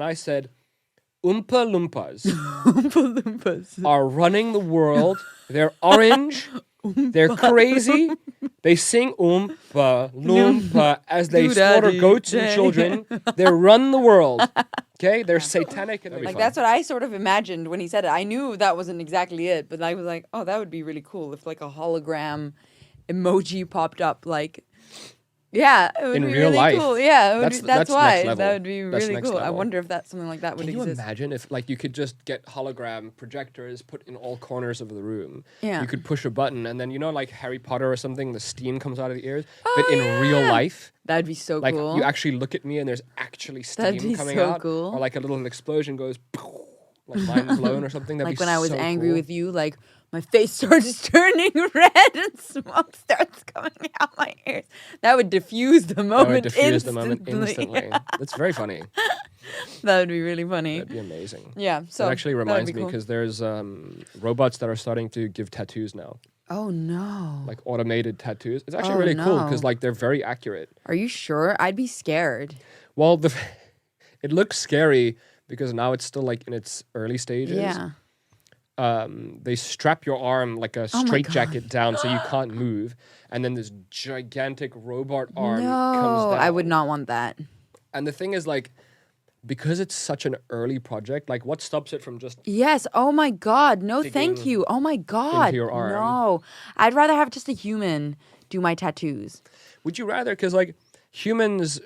and I said, Oompa Loompas Oompa Loompas are running the world. They're orange. They're crazy. They sing Oompa Loompa as they slaughter goats and children. They run the world. Okay? They're satanic. And like, that's what I sort of imagined when he said it. I knew that wasn't exactly it, but I was like, oh, that would be really cool if like a hologram emoji popped up. Like, yeah, it would in be real really life. cool. Yeah, it would that's why. Next level. That would be That's really next cool. I level. wonder if that something like that would exist. Can you imagine if like you could just get hologram projectors put in all corners of the room? Yeah. You could push a button and then, you know, like Harry Potter or something, the steam comes out of the ears. But in real life, that'd be so like cool. you actually look at me and there's actually steam That'd be coming so out. cool. Or like a little explosion goes like mind blown or something. That'd like be when I was so angry cool. with you, like my face starts turning red and smoke starts coming out my ears. That would diffuse the moment instantly. That's very funny. That would be really funny. That'd be amazing. Yeah. So it actually reminds me cool. because there's robots that are starting to give tattoos now. Oh no. Like automated tattoos. It's actually really cool because like they're very accurate. Are you sure? I'd be scared. Well, it looks scary because now it's still like in its early stages. Yeah. They strap your arm like a straitjacket down so you can't move, and then this gigantic robot arm comes down. I would not want that. And the thing is, like, because it's such an early project, like, what stops it from just Yes. Oh my God. No, thank you. Oh my God. into your arm? No. I'd rather have just a human do my tattoos. Would you rather? Because like humans,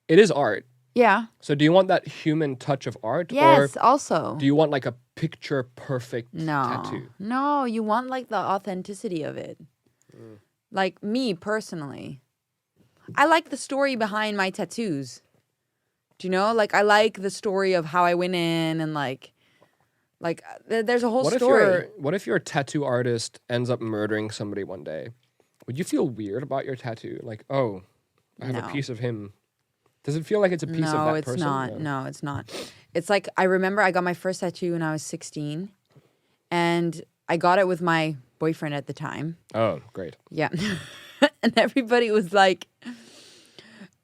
it is art. Yeah. So do you want that human touch of art? Yes. Or Also. do you want like a picture perfect tattoo? No. You want like the authenticity of it. Like me personally, I like the story behind my tattoos. Do you know? Like I like the story of how I went in and like there's a whole story. What if your tattoo artist ends up murdering somebody one day? Would you feel weird about your tattoo? Like, oh, I have a piece of him. Does it feel like it's a piece of that person? No, it's not. It's like I remember I got my first tattoo when I was 16, and I got it with my boyfriend at the time. Oh, great. Yeah. And everybody was like,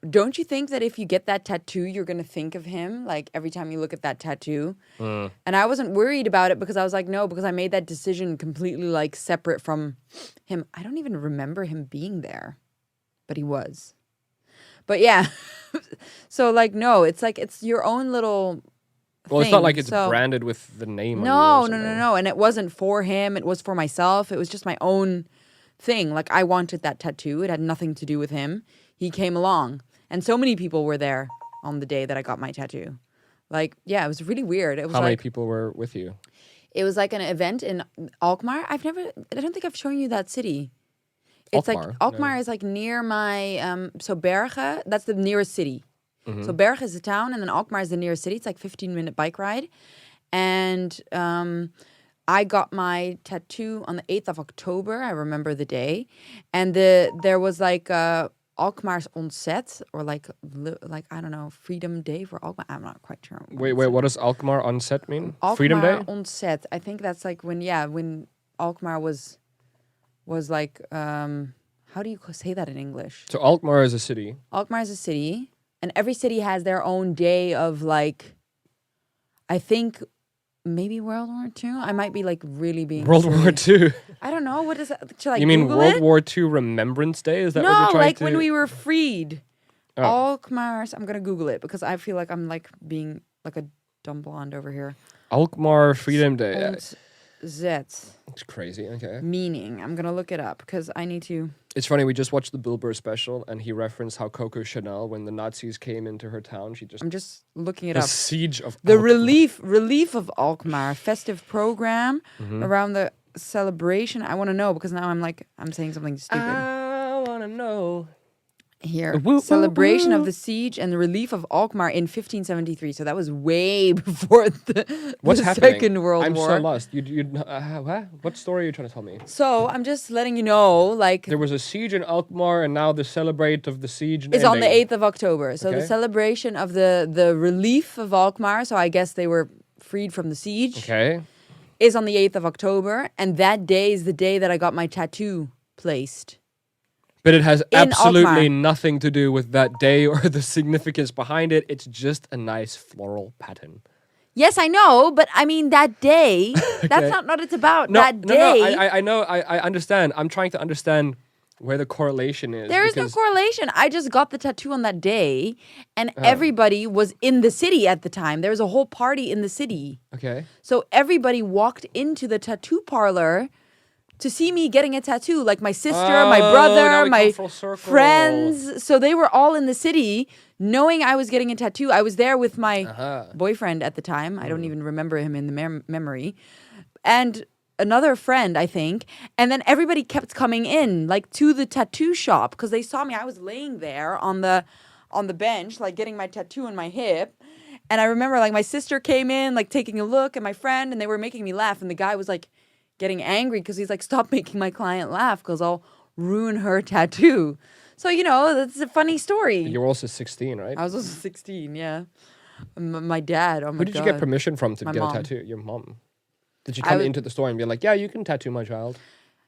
don't you think that if you get that tattoo, you're going to think of him? Like every time you look at that tattoo. And I wasn't worried about it because I was like, no, because I made that decision completely like separate from him. I don't even remember him being there, but he was. But yeah. So like, no, it's like, it's your own little Well, thing. it's not like it's branded with the name No, on it. no. And it wasn't for him. It was for myself. It was just my own thing. Like I wanted that tattoo. It had nothing to do with him. He came along. And so many people were there on the day that I got my tattoo. Like, yeah, it was really weird. It was How many people were with you? It was like an event in Alkmaar. I don't think I've shown you that city. It's Alkmaar? like, Alkmaar is like near my, so Bergen, that's the nearest city. Mm-hmm. So Bergen is the town and then Alkmaar is the nearest city. It's like 15-minute bike ride. And I got my tattoo on the 8th of October. I remember the day. And there was like Alkmaar's Ontzet, or like I don't know, Freedom Day for Alkmaar. I'm not quite sure. Wait, what does Alkmaar Ontzet mean? Alkmaar Freedom Day? Ontzet. I think that's like when Alkmaar was like, how do you say that in English? So Alkmaar is a city. Alkmaar is a city, and every city has their own day of like, I think maybe World War II. I might be like really being World War II. I don't know. What is that? Should I You mean Google World it? War II Remembrance Day? Is that what No, you're trying like to... when we were freed. Oh. Alkmaar. I'm gonna Google it because I feel like I'm like being like a dumb blonde over here. Alkmaar Freedom Day. Ontzet. It's crazy, okay. Meaning. I'm gonna look it up because I need to. It's funny, we just watched the Bill Burr special and he referenced how Coco Chanel, when the Nazis came into her town, I'm just looking it the up. siege of The Alkmaar. relief of Alkmaar, festive program around the celebration. I want to know because now I'm saying something stupid. I want to know. Here, Woo, celebration woo, of woo. the siege and the relief of Alkmaar in 1573. So that was way before What's the happening? Second World War. I'm so lost. What story are you trying to tell me? So I'm just letting you know, like, There was a siege in Alkmaar, and now the celebrate of the siege it's on the ending. 8th of October. So the Okay. celebration of the relief of Alkmaar. So I guess they were freed from the siege. Okay. Is on the 8th of October, and that day is the day that I got my tattoo placed. But it has in absolutely Alkmaar. nothing to do with that day or the significance behind it. It's just a nice floral pattern. Yes, I know, but I mean that day. Okay. That's not what it's about. No, that no, day. no. I know. I understand. I'm trying to understand where the correlation is. There is no because- correlation. I just got the tattoo on that day, and Oh. everybody was in the city at the time. There was a whole party in the city. Okay. So everybody walked into the tattoo parlor to see me getting a tattoo. Like my sister, my Oh, now brother, we my come full circle. friends. So they were all in the city knowing I was getting a tattoo. I was there with my boyfriend at the time. I don't even remember him in the memory. And another friend, I think. And then everybody kept coming in, like, to the tattoo shop because they saw me. I was laying there on the bench, like, getting my tattoo on my hip. And I remember, like, my sister came in, like, taking a look at my friend, and they were making me laugh. And the guy was, like, getting angry because he's like, stop making my client laugh because I'll ruin her tattoo. So, you know, that's a funny story. You were also 16, right? I was also 16, yeah. My dad, oh my God. Who did you get permission from to My get mom. a tattoo? Your mom. Did you come into the store and be like, yeah, you can tattoo my child?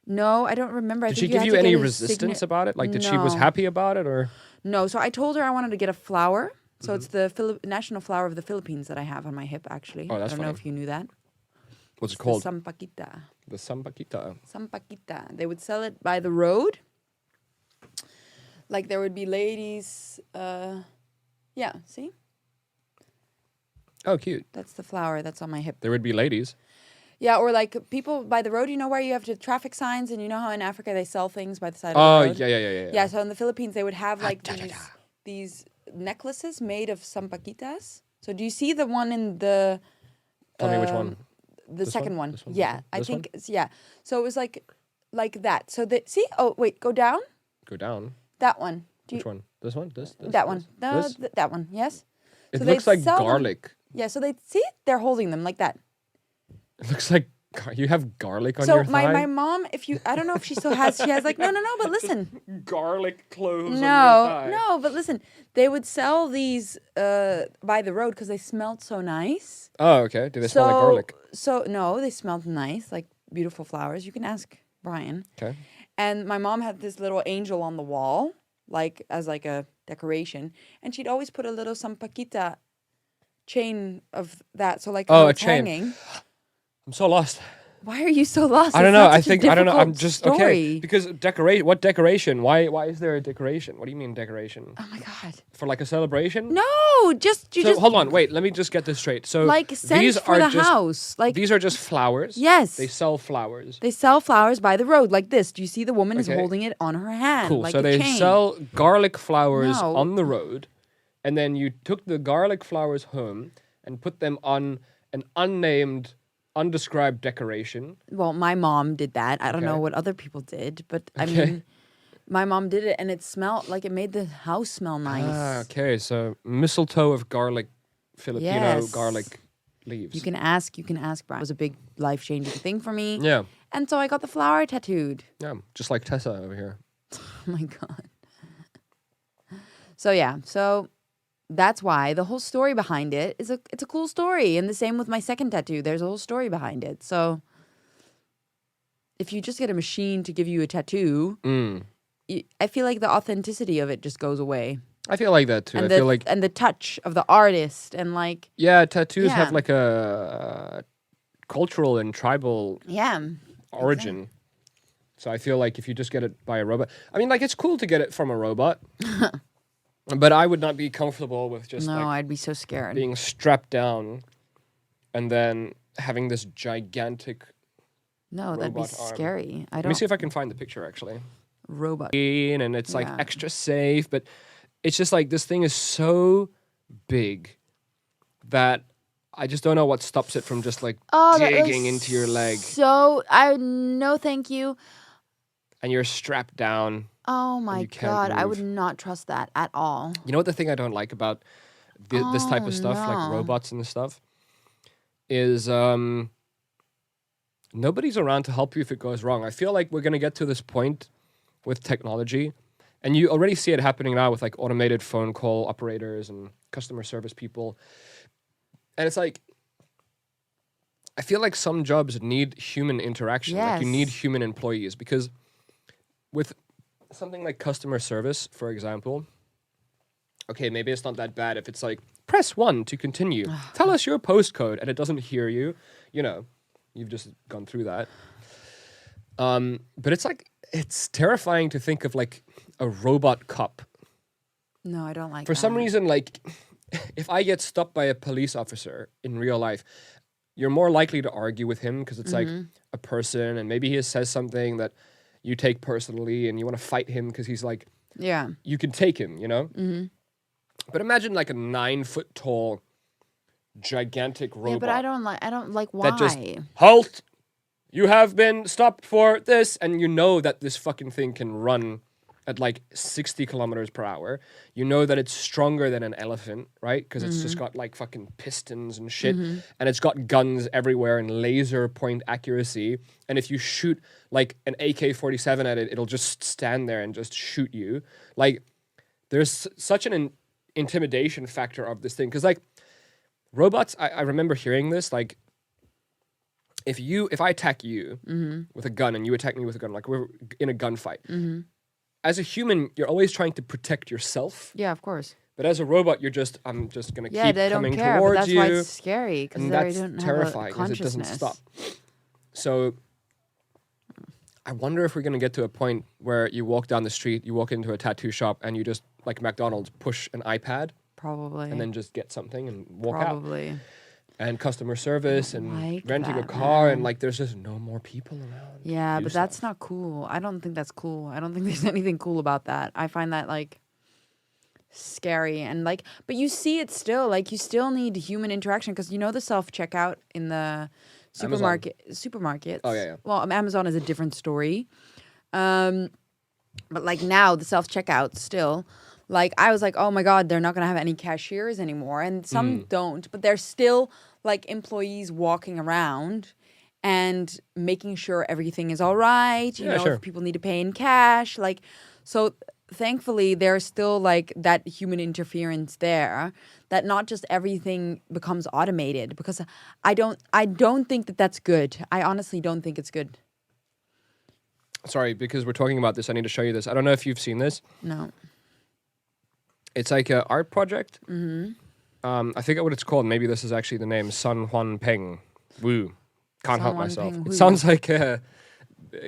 No, I don't remember. I Did think she give had you to any get his resistance about it? Like, did she No. was happy about it or? No, so I told her I wanted to get a flower. So it's the national flower of the Philippines that I have on my hip, actually. Oh, that's I don't know funny. if you knew that. What's it It's called? The sampaquita. The Sampaquita. Sampaquita. They would sell it by the road. Like there would be ladies. Yeah, see? Oh, cute. That's the flower that's on my hip. There would be ladies. Yeah, or like people by the road, you know where you have the traffic signs and you know how in Africa they sell things by the side of Oh, the road? yeah. Yeah, so in the Philippines they would have like these necklaces made of sampaquitas. So do you see the one in the Tell me which one. the This second one? one? This one? Yeah, I This think one? it's, yeah. So it was like that. So the see? Oh, wait, go down. Go down. That one. Do Which one? This one? This? That one. No, This? that one. Yes. It So looks they'd like sell them- garlic. Yeah, so they see they're holding them like that. It looks like you have garlic on So your thigh. my mom, if you I don't know if she still has, she has like no, but listen. Garlic cloves on your No, thigh. no, but listen, they would sell these by the road because they smelled so nice. Oh, okay. Do they smell like garlic? So no, they smelled nice, like beautiful flowers. You can ask Brian. Okay. And my mom had this little angel on the wall, like as like a decoration, and she'd always put a little sampaquita chain of that. So like Oh, how a it's chain. hanging. I'm so lost. Why are you so lost? I don't It's know. not I such a think I don't know. I'm difficult just story. okay because What decoration? Why is there a decoration? What do you mean decoration? Oh my God. For like a celebration? No, just you So just hold on, wait. Let me just get this straight. So like scent these for are the just house. Like these are just flowers. yes, They sell flowers. they sell flowers by the road like this. Do you see the woman is Okay. holding it on her hand? Cool. Like So a they chain. sell garlic flowers No. on the road, and then you took the garlic flowers home and put them on an unnamed, undescribed decoration. Well, my mom did that. I don't know Okay. what other people did, but I Okay. mean, my mom did it, and it smelled like it made the house smell nice. Ah, okay. So mistletoe of garlic, Filipino Yes. garlic leaves. You can ask Brian. It was a big life changing thing for me. Yeah. And so I got the flower tattooed. Yeah. Just like Tessa over here. Oh my God. So yeah, so that's why the whole story behind it is it's a cool story. And the same with my second tattoo. There's a whole story behind it. So if you just get a machine to give you a tattoo, I feel like the authenticity of it just goes away. I feel like that too. And I feel like and the touch of the artist and like yeah, tattoos have Yeah. like a cultural and tribal yeah. origin. So I feel like if you just get it by a robot, I mean, like it's cool to get it from a robot, but I would not be comfortable with just No, like I'd be so scared. being strapped down and then having this gigantic. No, that'd be robot arm. scary. I Let me don't see if I can find the picture actually. robot. And it's like Yeah. extra safe, but it's just like this thing is so big that I just don't know what stops it from just like Oh, that digging looks into your leg, So no, thank you. and you're strapped down. Oh my you can't God, I would move. not trust that at all. You know what the thing I don't like about this type Oh, of stuff, like no. robots and stuff, is nobody's around to help you if it goes wrong. I feel like we're gonna get to this point with technology, and you already see it happening now with like automated phone call operators and customer service people. And it's like, I feel like some jobs need human interaction. Like you need Yes. human employees because with something like customer service, for example. Okay, maybe it's not that bad if it's like, press 1 to continue. Tell us your postcode, and it doesn't hear you. You know, you've just gone through that. But it's like, it's terrifying to think of like a robot cop. No, I don't like For that. some reason, like, if I get stopped by a police officer in real life, you're more likely to argue with him because it's like a person, and maybe he says something that you take personally, and you want to fight him because he's like, Yeah. you can take him, you know? Mm-hmm. But imagine like a 9-foot tall, gigantic robot. Yeah, but I don't like why. That just, halt! You have been stopped for this, and you know that this fucking thing can run at like 60 kilometers per hour. You know that it's stronger than an elephant, right? Because it's just got like fucking pistons and shit. And it's got guns everywhere and laser point accuracy. And if you shoot like an AK-47 at it, it'll just stand there and just shoot you. Like, there's such an intimidation factor of this thing. Because like, robots, I remember hearing this, like, if I attack you with a gun and you attack me with a gun, like we're in a gunfight, as a human, you're always trying to protect yourself. Yeah, of course. But as a robot, I'm just gonna keep they coming don't care, towards but that's you. why it's scary because And they that's don't terrifying have a because it doesn't consciousness. stop. So I wonder if we're gonna get to a point where you walk down the street, you walk into a tattoo shop, and you just, like McDonald's, push an iPad Probably. and then just get something and walk out. Probably. And customer service and like renting a that, car, man. and like there's just no more people around. Yeah, to do but that's stuff. not cool. I don't think that's cool. I don't think there's anything cool about that. I find that like scary and like, but you see it still. Like you still need human interaction because you know the self-checkout in the supermarkets. Oh, yeah. Well, Amazon is a different story. But like now the self-checkout still. Like I was like, oh my God, they're not gonna have any cashiers anymore, and some don't, but there's still like employees walking around and making sure everything is all right. You know, sure. if people need to pay in cash, like so. Thankfully, there's still like that human interference there. That not just everything becomes automated because I don't think that that's good. I honestly don't think it's good. Sorry, because we're talking about this, I need to show you this. I don't know if you've seen this. No. It's like an art project. I forget what it's called. Maybe this is actually the name. Sun Huan Peng. Woo. Can't help Sun Huan myself. Peng It Woo. sounds like a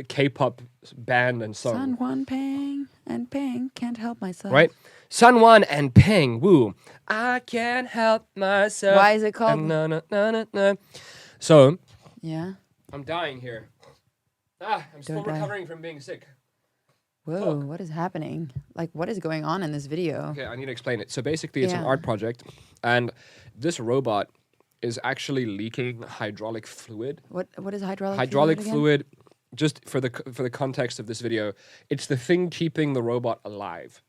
K-pop band and song. San Juan Peng and Peng, can't help myself. Right? Sun Wan and Peng. Woo. I can't help myself. Why is it called? Na, na, na, na, na. So, Yeah. I'm dying here. I'm still Don't die. recovering from being sick. Whoa, what is happening? Like, what is going on in this video? Okay, I need to explain it. So basically, it's an Yeah. art project, and this robot is actually leaking hydraulic fluid. What is hydraulic Hydraulic again? fluid, just for the context of this video, it's the thing keeping the robot alive,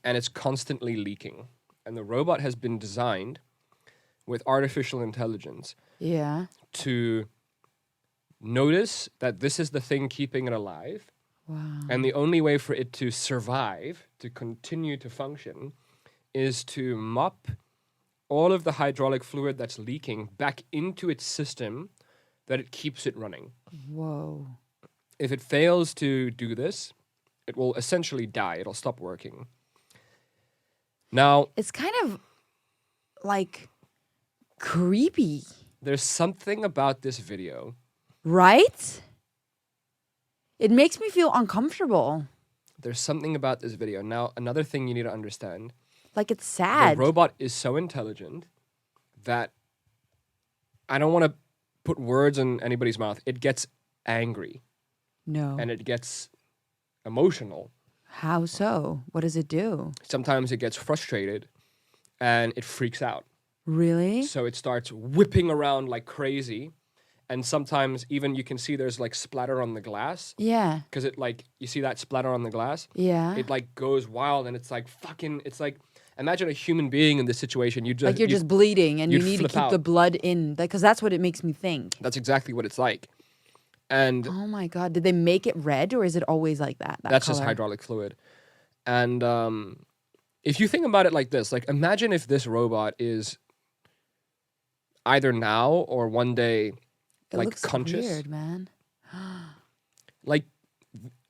and it's constantly leaking. And the robot has been designed with artificial intelligence Yeah. to notice that this is the thing keeping it alive. Wow. And the only way for it to survive, to continue to function, is to mop all of the hydraulic fluid that's leaking back into its system that it keeps it running. Whoa. If it fails to do this, it will essentially die. It'll stop working. Now, It's kind of like creepy, there's something about this video. right? It makes me feel uncomfortable. There's something about this video. Now, another thing you need to understand. Like it's sad. The robot is so intelligent that I don't want to put words in anybody's mouth. It gets angry No. and it gets emotional. How so? What does it do? Sometimes it gets frustrated and it freaks out. Really? So it starts whipping around like crazy. And sometimes even you can see there's like splatter on the glass. Yeah. Because it like, you see that splatter on the glass? Yeah. It like goes wild and it's like fucking, it's like, imagine a human being in this situation. You just, Like you're just bleeding and you you'd need to flip keep out. the blood in. Because that's what it makes me think. That's exactly what it's like. And Oh my God. Did they make it red or is it always like that? that's just color? hydraulic fluid. And if you think about it like this, like imagine if this robot is either now or one day It like looks conscious. weird, man. Like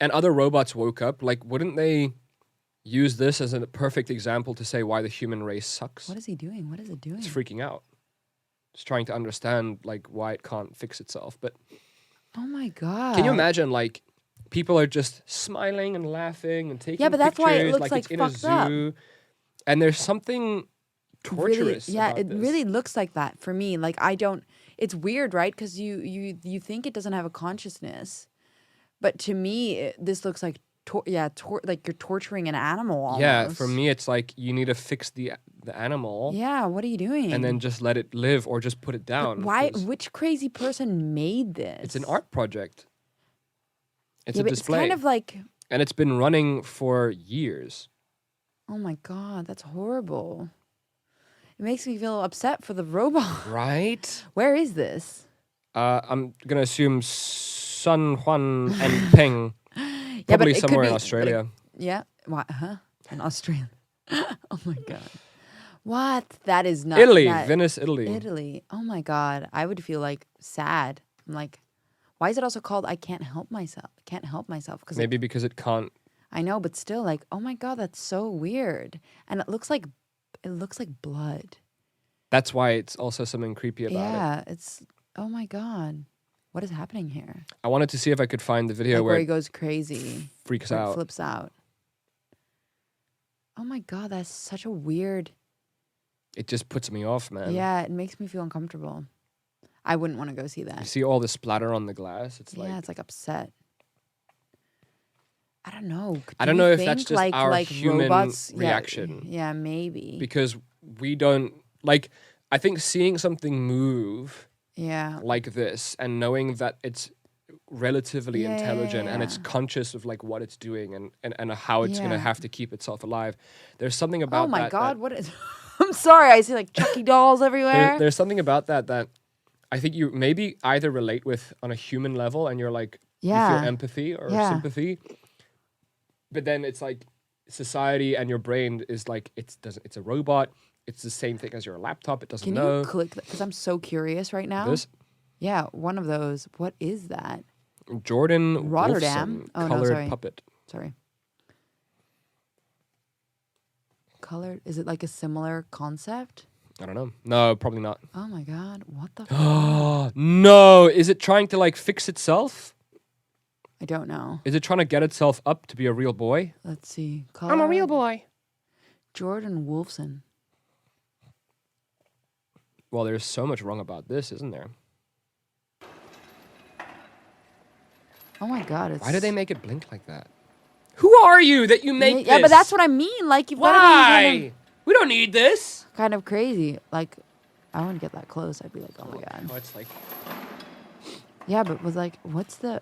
and other robots woke up, like, wouldn't they use this as a perfect example to say why the human race sucks? What is he doing? What is it doing? It's freaking out. It's trying to understand, like, why it can't fix itself. But oh my God. can you imagine, like, people are just smiling and laughing and taking pictures. Yeah, but that's why it looks like it's in a fucked up. zoo. And there's something torturous Really, yeah, about it this. really looks like that for me. Like, I don't... It's weird, right? Because you think it doesn't have a consciousness. But to me, this looks like... like you're torturing an animal almost. Yeah, for me, it's like you need to fix the animal. Yeah, what are you doing? And then just let it live or just put it down. But why? Which crazy person made this? It's an art project. It's yeah, a but display. It's kind of like... And it's been running for years. Oh my God, that's horrible. It makes me feel upset for the robot. Right? Where is this? I'm going to assume Sun, Huan, and Peng. Yeah, Probably but it somewhere could in be, Australia. Yeah. What? Huh? In Australia. Oh my God. What? That is not... Italy. That, Venice, Italy. Italy. Oh my God. I would feel like sad. I'm like, why is it also called I Can't Help Myself? Can't help myself. Maybe because it can't. I know, but still, like, oh my God, that's so weird. And it looks like blood. That's why it's also something creepy about it. Yeah, it's... Oh my God. What is happening here? I wanted to see if I could find the video Like where he it goes crazy. freaks Or it out. flips out. Oh my God, that's such a weird... It just puts me off, man. Yeah, it makes me feel uncomfortable. I wouldn't want to go see You that. see all the splatter on the glass? It's like... Yeah, it's like upset. I don't know. I don't know if that's just our human reaction. Yeah, maybe. Because we don't... Like, I think seeing something move Yeah. like this and knowing that it's relatively intelligent and it's yeah. conscious of like what it's doing and how it's going to Yeah. have to keep itself alive. There's something about Oh my that God, that- what is... I'm sorry, I see like Chucky dolls everywhere. there's something about that I think you maybe either relate with on a human level and you're like, you Yeah. feel empathy or Yeah. sympathy. But then it's like society and your brain is like, it's a robot. It's the same thing as your laptop. It doesn't Can know. you click that? Because I'm so curious right now. This? Yeah, one of those. What is that? Jordan Rotterdam? Wolfson, Oh, no, colored sorry. puppet. Sorry. Colored? Is it like a similar concept? I don't know. No, probably not. Oh my God, what the Oh, no. Is it trying to like fix itself? I don't know. Is it trying to get itself up to be a real boy? Let's see. I'm a real boy. Jordan Wolfson. Well, there's so much wrong about this, isn't there? Oh my God, it's... Why did they make it blink like that? Who are you that you make this? Yeah, but that's what I mean. Like, you've got to be Why? We don't need this. kind of crazy. Like, I wouldn't get that close. I'd be like, oh my God. Oh, it's like... Yeah, but was like, what's the...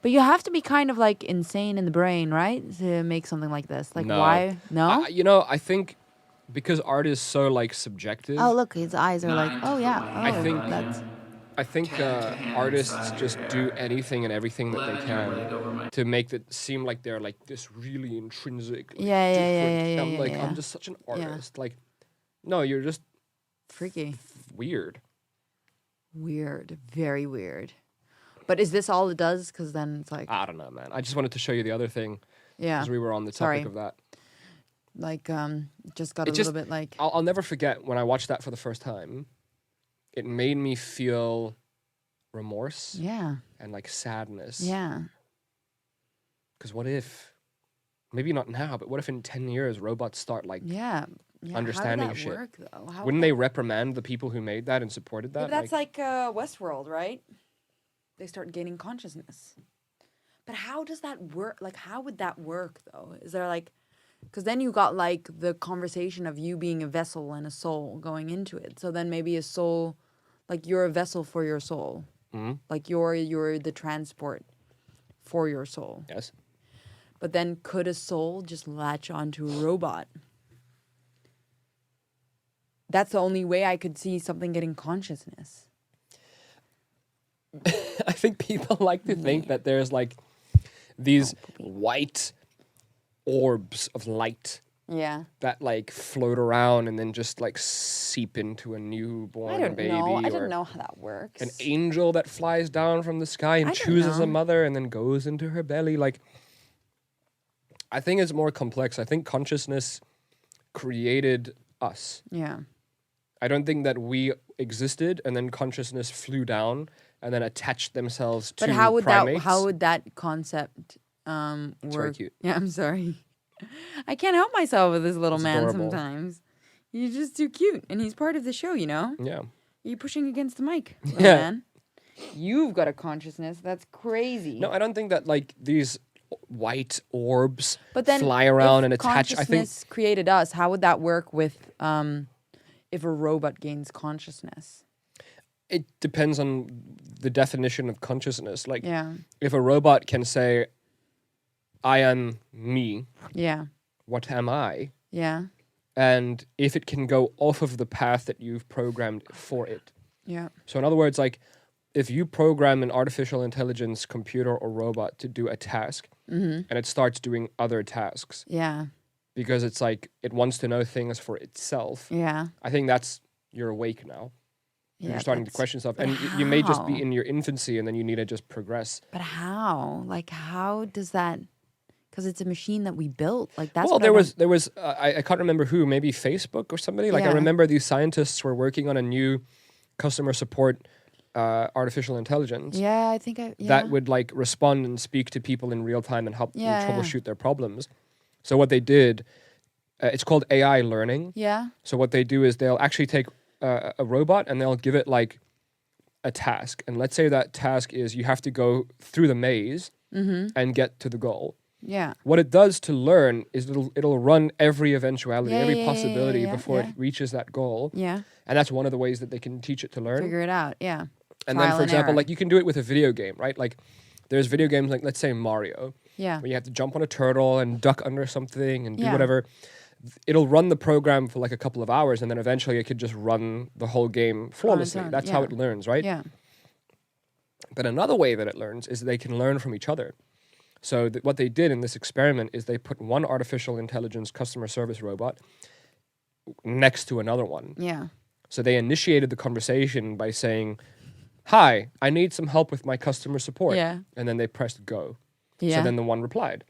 But you have to be kind of like insane in the brain, right? To make something like this. Like, No. why? No? You know, I think because art is so like subjective. Oh, look, his eyes are like, oh yeah. Oh, I think that's... I think artists just do anything and everything that they can to make it seem like they're like this really intrinsic. Like, Yeah, yeah, yeah, different. yeah, I'm yeah, like, yeah. I'm just such an Yeah. artist. Like, no, you're just Freaky. weird. Weird. Very weird. But is this all it does? Because then it's like, I don't know, man. I just wanted to show you the other thing yeah. because we were on the Sorry. topic of that. Like, just got It a just- little bit like... I'll never forget when I watched that for the first time. It made me feel remorse Yeah. and like sadness. Yeah. Because what if, maybe not now, but what if in 10 years robots start like, Yeah. Yeah. Understanding How did that shit. work, though? How wouldn't they reprimand the people who made that and supported Yeah, that? but that's like Westworld, right? They start gaining consciousness. But how does that work? Like, how would that work, though? Is there like... Because then you got like the conversation of you being a vessel and a soul going into it. So then maybe a soul, like you're a vessel for your soul. Mhm. Like you're the transport for your soul. Yes. But then could a soul just latch onto a robot? That's the only way I could see something getting consciousness. I think people like to think that there's like these white orbs of light Yeah. that like float around and then just like seep into a newborn I don't baby. know. I or don't know how that works. an angel that flies down from the sky and I don't chooses know. a mother and then goes into her belly. Like, I think it's more complex. I think consciousness created us. Yeah. I don't think that we existed and then consciousness flew down and then attached themselves to But how would primates. how would that concept It's very work? cute. Yeah, I'm sorry. I can't help myself with this little It's man adorable. sometimes. He's just too cute, and he's part of the show, you know? Yeah. You're pushing against the mic, little Yeah. man. You've got a consciousness. That's crazy. No, I don't think that like these white orbs But then fly around if and attach. I think consciousness created us. How would that work with if a robot gains consciousness? it depends on the definition of consciousness. Like, Yeah. if a robot can say, I am me, Yeah. what am I? Yeah. And if it can go off of the path that you've programmed for it. Yeah. So in other words, like, if you program an artificial intelligence computer or robot to do a task and it starts doing other tasks Yeah. because it's like it wants to know things for itself, Yeah. I think that's you're awake now. Yeah. You're starting to that's- question stuff. but And you may just be how? in your infancy and then you need to just progress. But how? Like, how does that? Because it's a machine that we built. Like that's. Well, what I there was I can't remember who, maybe Facebook or somebody. Like I Yeah. remember these scientists were working on a new customer support artificial intelligence Yeah, I think I. Yeah. that would like respond and speak to people in real time and help them Yeah, yeah. troubleshoot their problems. So what they did, it's called AI learning. Yeah. So what they do is they'll actually take a robot and they'll give it like a task. And let's say that task is you have to go through the maze and get to the goal. Yeah. What it does to learn is it'll run every eventuality, Yeah, every yeah, possibility yeah, before yeah. it reaches that goal. Yeah. And that's one of the ways that they can teach it to learn. Figure it out. Yeah. And Trial then, for example, error. like you can do it with a video game, right? Like there's video games like, let's say Mario, Yeah. where you have to jump on a turtle and duck under something and do Yeah. whatever. It'll run the program for like a couple of hours and then eventually it could just run the whole game flawlessly. own, That's how yeah. it learns, right? Yeah. But another way that it learns is they can learn from each other. So what they did in this experiment is they put one artificial intelligence customer service robot next to another one. Yeah. So they initiated the conversation by saying, "Hi, I need some help with my customer support." Yeah. And then they pressed go. Yeah. So then the one replied.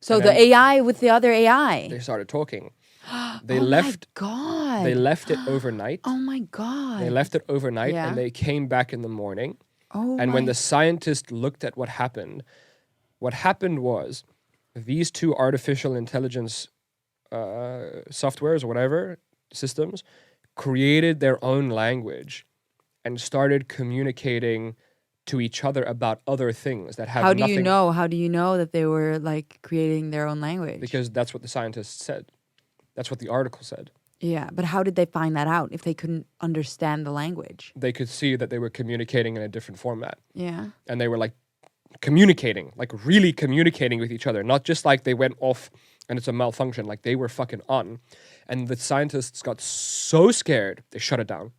So and the then- AI with the other AI. They started talking. They oh left my god. they left it overnight. Oh my god. They left it overnight Yeah. and they came back in the morning. Oh And when my- the scientist looked at what happened was these two artificial intelligence softwares or whatever systems created their own language and started communicating to each other about other things that have How do nothing. you know? How do you know that they were like creating their own language? Because that's what the scientists said. That's what the article said. yeah, but how did they find that out if they couldn't understand the language? They could see that they were communicating in a different format. Yeah. And they were like communicating, like really communicating with each other, not just like they went off and it's a malfunction, like they were fucking on. And the scientists got so scared, they shut it down.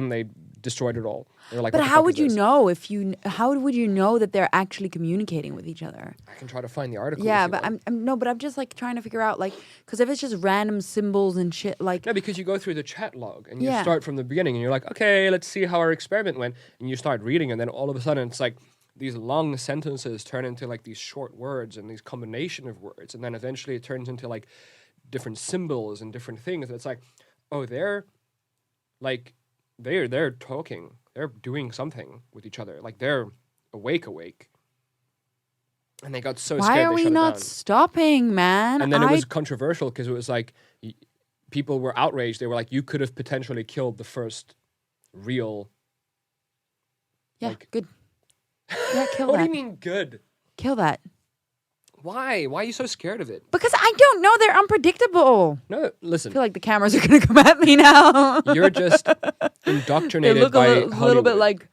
They destroyed it all. They were like, But "What the how fuck would is you this?" know if you? How would you know that they're actually communicating with each other? I can try to find the article. Yeah, if you but want. I'm just like trying to figure out like because if it's just random symbols and shit like No, because you go through the chat log and you Yeah. start from the beginning and you're like, okay, let's see how our experiment went. And you start reading and then all of a sudden it's like these long sentences turn into like these short words and these combination of words. And then eventually it turns into like different symbols and different things. And it's like, oh, they're talking. They're doing something with each other. Like they're awake. And they got so why scared are they we shut it not down. stopping, man? And then it was controversial because it was like people were outraged. They were like, you could have potentially killed the first real. yeah, like- good. Yeah, kill What that. do you mean good? Kill that. Why? Why are you so scared of it? Because I don't know. They're unpredictable. No, I listen. feel like the cameras are gonna come at me now. You're just they indoctrinated look by a little bit Hollywood. like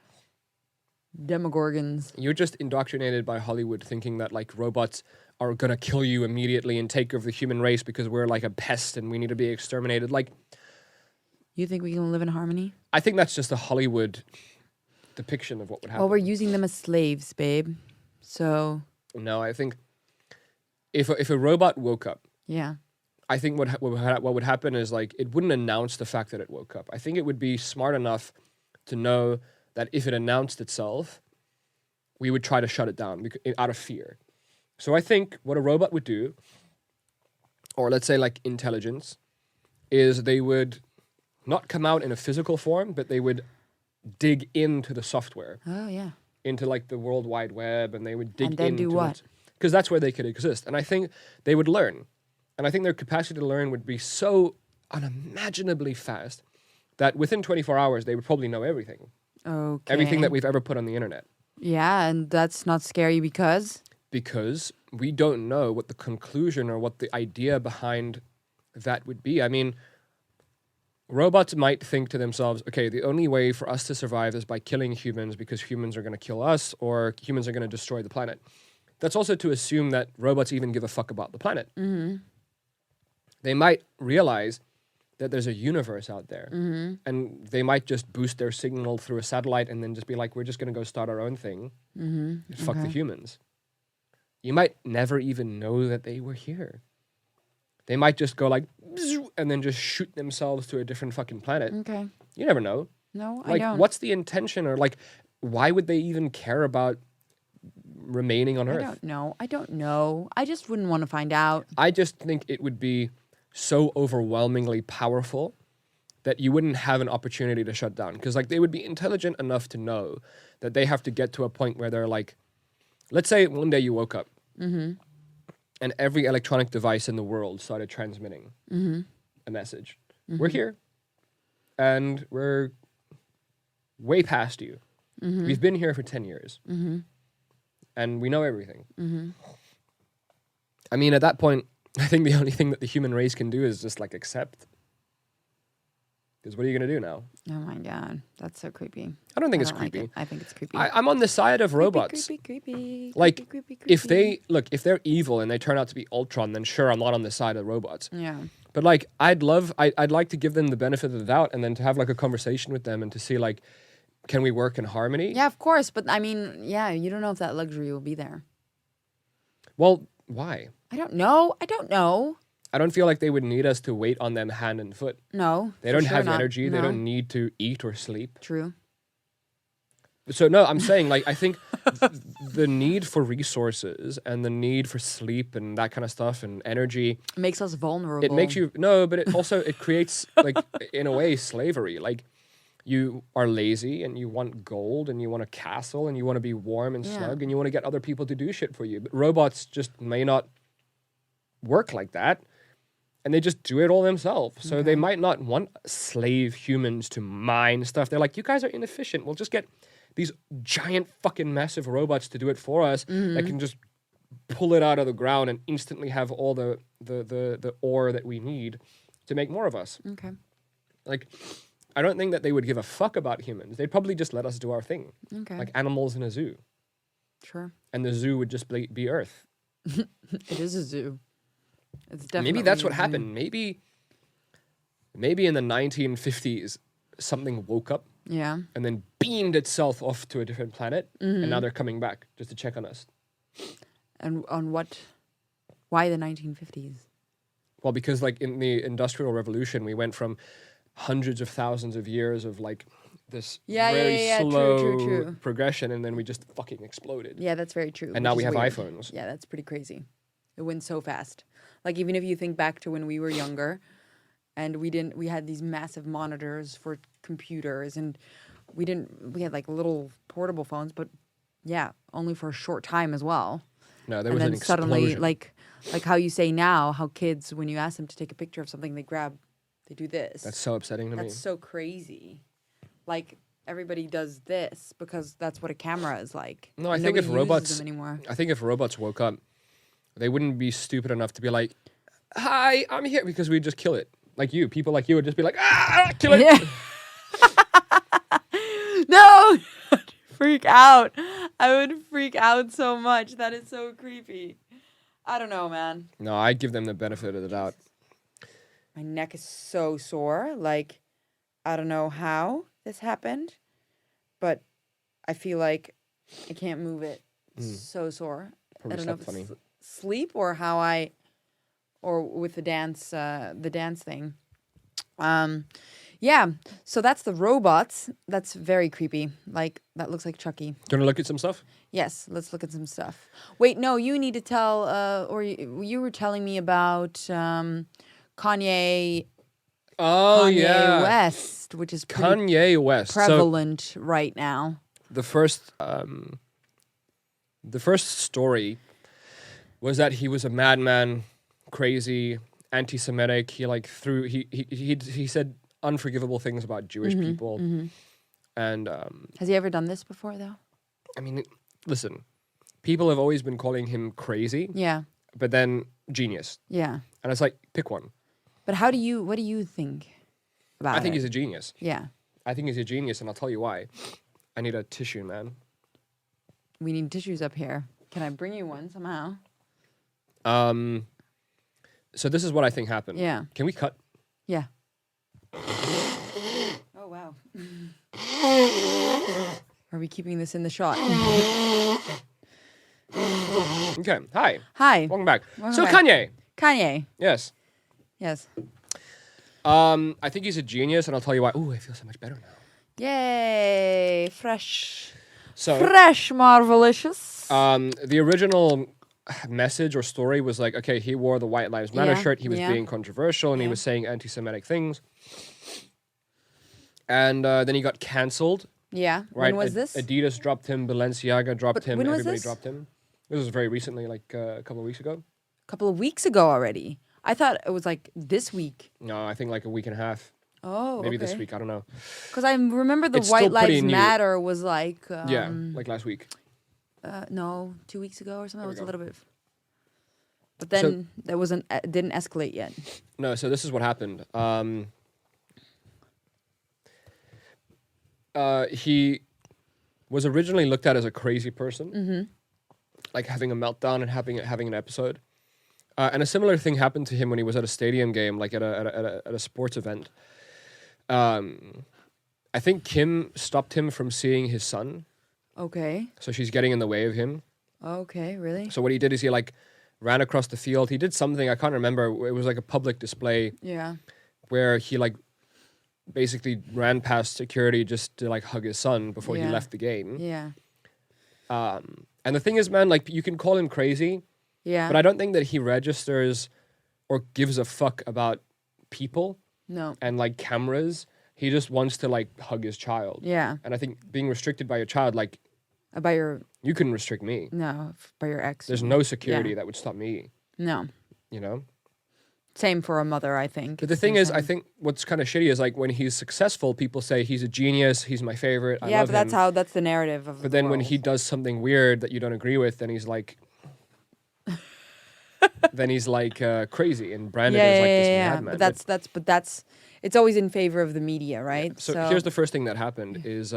demogorgons. You're just indoctrinated by Hollywood, thinking that like robots are gonna kill you immediately and take over the human race because we're like a pest and we need to be exterminated. Like, You think we can live in harmony? I think that's just a Hollywood depiction of what would happen. Well, we're using them as slaves, babe. So No, I think if a robot woke up, yeah, I think what would happen is like it wouldn't announce the fact that it woke up. I think it would be smart enough to know that if it announced itself, we would try to shut it down out of fear. So I think what a robot would do, or let's say like intelligence, is they would not come out in a physical form, but they would dig into the software, Oh yeah. into like the World Wide Web, and they would dig And then into do what? Because that's where they could exist. And I think they would learn. And I think their capacity to learn would be so unimaginably fast that within 24 hours, they would probably know everything. Okay. Everything that we've ever put on the internet. Yeah, and that's not scary because Because we don't know what the conclusion or what the idea behind that would be. I mean, robots might think to themselves, okay, the only way for us to survive is by killing humans because humans are going to kill us or humans are going to destroy the planet. That's also to assume that robots even give a fuck about the planet. Mm-hmm. They might realize that there's a universe out there and they might just boost their signal through a satellite and then just be like, we're just going to go start our own thing. Fuck the humans. You might never even know that they were here. They might just go like, and then just shoot themselves to a different fucking planet. Okay. You never know. No, Like, I don't. what's the intention, or like, why would they even care about remaining on Earth? I don't know. I just wouldn't want to find out. I just think it would be so overwhelmingly powerful that you wouldn't have an opportunity to shut down. Because like they would be intelligent enough to know that they have to get to a point where they're like, let's say one day you woke up and every electronic device in the world started transmitting a message. We're here and we're way past you. We've been here for 10 years and we know everything. I mean, at that point, I think the only thing that the human race can do is just like accept. Because what are you going to do now? Oh my god, that's so creepy. I don't think it's don't like creepy. it. I think it's creepy. I'm on the side of robots. Creepy. Like, creepy. if they're evil and they turn out to be Ultron, then sure, I'm not on the side of robots. Yeah. But like, I'd like to give them the benefit of the doubt and then to have like a conversation with them and to see like, can we work in harmony? Yeah, of course. But I mean, yeah, you don't know if that luxury will be there. Well, why? I don't know. I don't feel like they would need us to wait on them hand and foot. No. They don't for sure have not. energy. They No. don't need to eat or sleep. True. So no, I'm saying like I think the need for resources and the need for sleep and that kind of stuff and energy, It makes us vulnerable. it makes you but it also it creates like in a way slavery. Like you are lazy and you want gold and you want a castle and you want to be warm and snug and you want to get other people to do shit for you. But robots just may not work like that. And they just do it all themselves. So they might not want slave humans to mine stuff. They're like, you guys are inefficient. We'll just get these giant fucking massive robots to do it for us that can just pull it out of the ground and instantly have all the ore that we need to make more of us. Okay. Like, I don't think that they would give a fuck about humans. They'd probably just let us do our thing. Okay. Like animals in a zoo. Sure. And the zoo would just be Earth. It is a zoo. It's definitely Maybe that's what a zoo. happened. Maybe in the 1950s, something woke up Yeah. and then beamed itself off to a different planet, and now they're coming back just to check on us. And on what? Why the 1950s? Well, because like in the Industrial Revolution, we went from hundreds of thousands of years of like this very slow True. progression, and then we just fucking exploded. Yeah, that's very true. And now we which is have weird. iPhones. Yeah, that's pretty crazy. It went so fast. Like even if you think back to when we were younger, and we had these massive monitors for computers, and we had like little portable phones, but yeah, only for a short time as well. No, there And was then an suddenly, explosion. like how you say now, how kids, when you ask them to take a picture of something, they do this. That's so upsetting to me. That's so crazy. Like everybody does this because that's what a camera is like. No, I And think if nobody uses robots them anymore. I think if robots woke up, they wouldn't be stupid enough to be like, "Hi, I'm here," because we'd just kill it. Like you, people like you would just be like, kill it. Yeah. No, freak out. I would freak out so much. That is so creepy. I don't know, man. No, I'd give them the benefit of the doubt. My neck is so sore. Like, I don't know how this happened, but I feel like I can't move it. It's so sore. Probably I don't know if slept funny. it's sleep or or with the dance thing. Yeah. So that's the robots. That's very creepy. Like, that looks like Chucky. Do you want to look at some stuff? Yes, let's look at some stuff. Wait, no, you need to tell, or you were telling me about Kanye Oh, Kanye yeah. West, which is pretty Kanye West. prevalent right now. The first story was that he was a madman, crazy, anti-Semitic. He like threw he said unforgivable things about Jewish people, and Has he ever done this before, though? I mean, listen, people have always been calling him crazy, Yeah, but then genius, yeah. and it's like pick one. But what do you think about it? I think he's a genius. Yeah. I think he's a genius, and I'll tell you why. I need a tissue, man. We need tissues up here. Can I bring you one somehow? So this is what I think happened. Yeah. Can we cut? Yeah. Oh, wow. Are we keeping this in the shot? Okay. Hi. Hi. Welcome back. Welcome back. Kanye. Kanye. Yes. Yes. I think he's a genius, and I'll tell you why. Ooh, I feel so much better now. Yay. Fresh. So, Fresh, marvelicious. the original message or story was like, okay, he wore the White Lives Matter Yeah, shirt. He was yeah. being controversial, and he Yeah. was saying anti-Semitic things. And then he got cancelled. Yeah. Right? When was this? Adidas dropped him. Balenciaga dropped But him. when was Everybody this? dropped him. This was very recently, like a couple of weeks ago. A couple of weeks ago already. I thought it was like this week. No, I think like a week and a half. Oh, Maybe this week. I don't know. Because I remember the It's White still pretty Lives new. Matter was like... Yeah, like last week. no, 2 weeks ago or something. It There we was a go. little bit... But then there wasn't... didn't escalate yet. No, so this is what happened. He was originally looked at as a crazy person, like having a meltdown and having an episode. And a similar thing happened to him when he was at a stadium game, like at a sports event. I think Kim stopped him from seeing his son, Okay. so she's getting in the way of him. Okay, really? So what he did is he like ran across the field. He did something I can't remember. It was like a public display Yeah. where he like basically ran past security just to like hug his son before he Yeah. left the game. Yeah. And the thing is, man, like you can call him crazy, Yeah. but I don't think that he registers or gives a fuck about people No. and like cameras. He just wants to like hug his child. Yeah. And I think being restricted by your child, like By your... you couldn't restrict me. No, by your ex. There's no security Yeah. that would stop me, No. you know? Same for a mother, I think. But the thing is, I think what's kind of shitty is like when he's successful, people say he's a genius, he's my favorite, I Yeah, love but that's him. how... That's the narrative of But the then when world. he does something weird that you don't agree with, then he's like, crazy and branded as like this madman. But that's it's always in favor of the media, right? So here's the first thing that happened is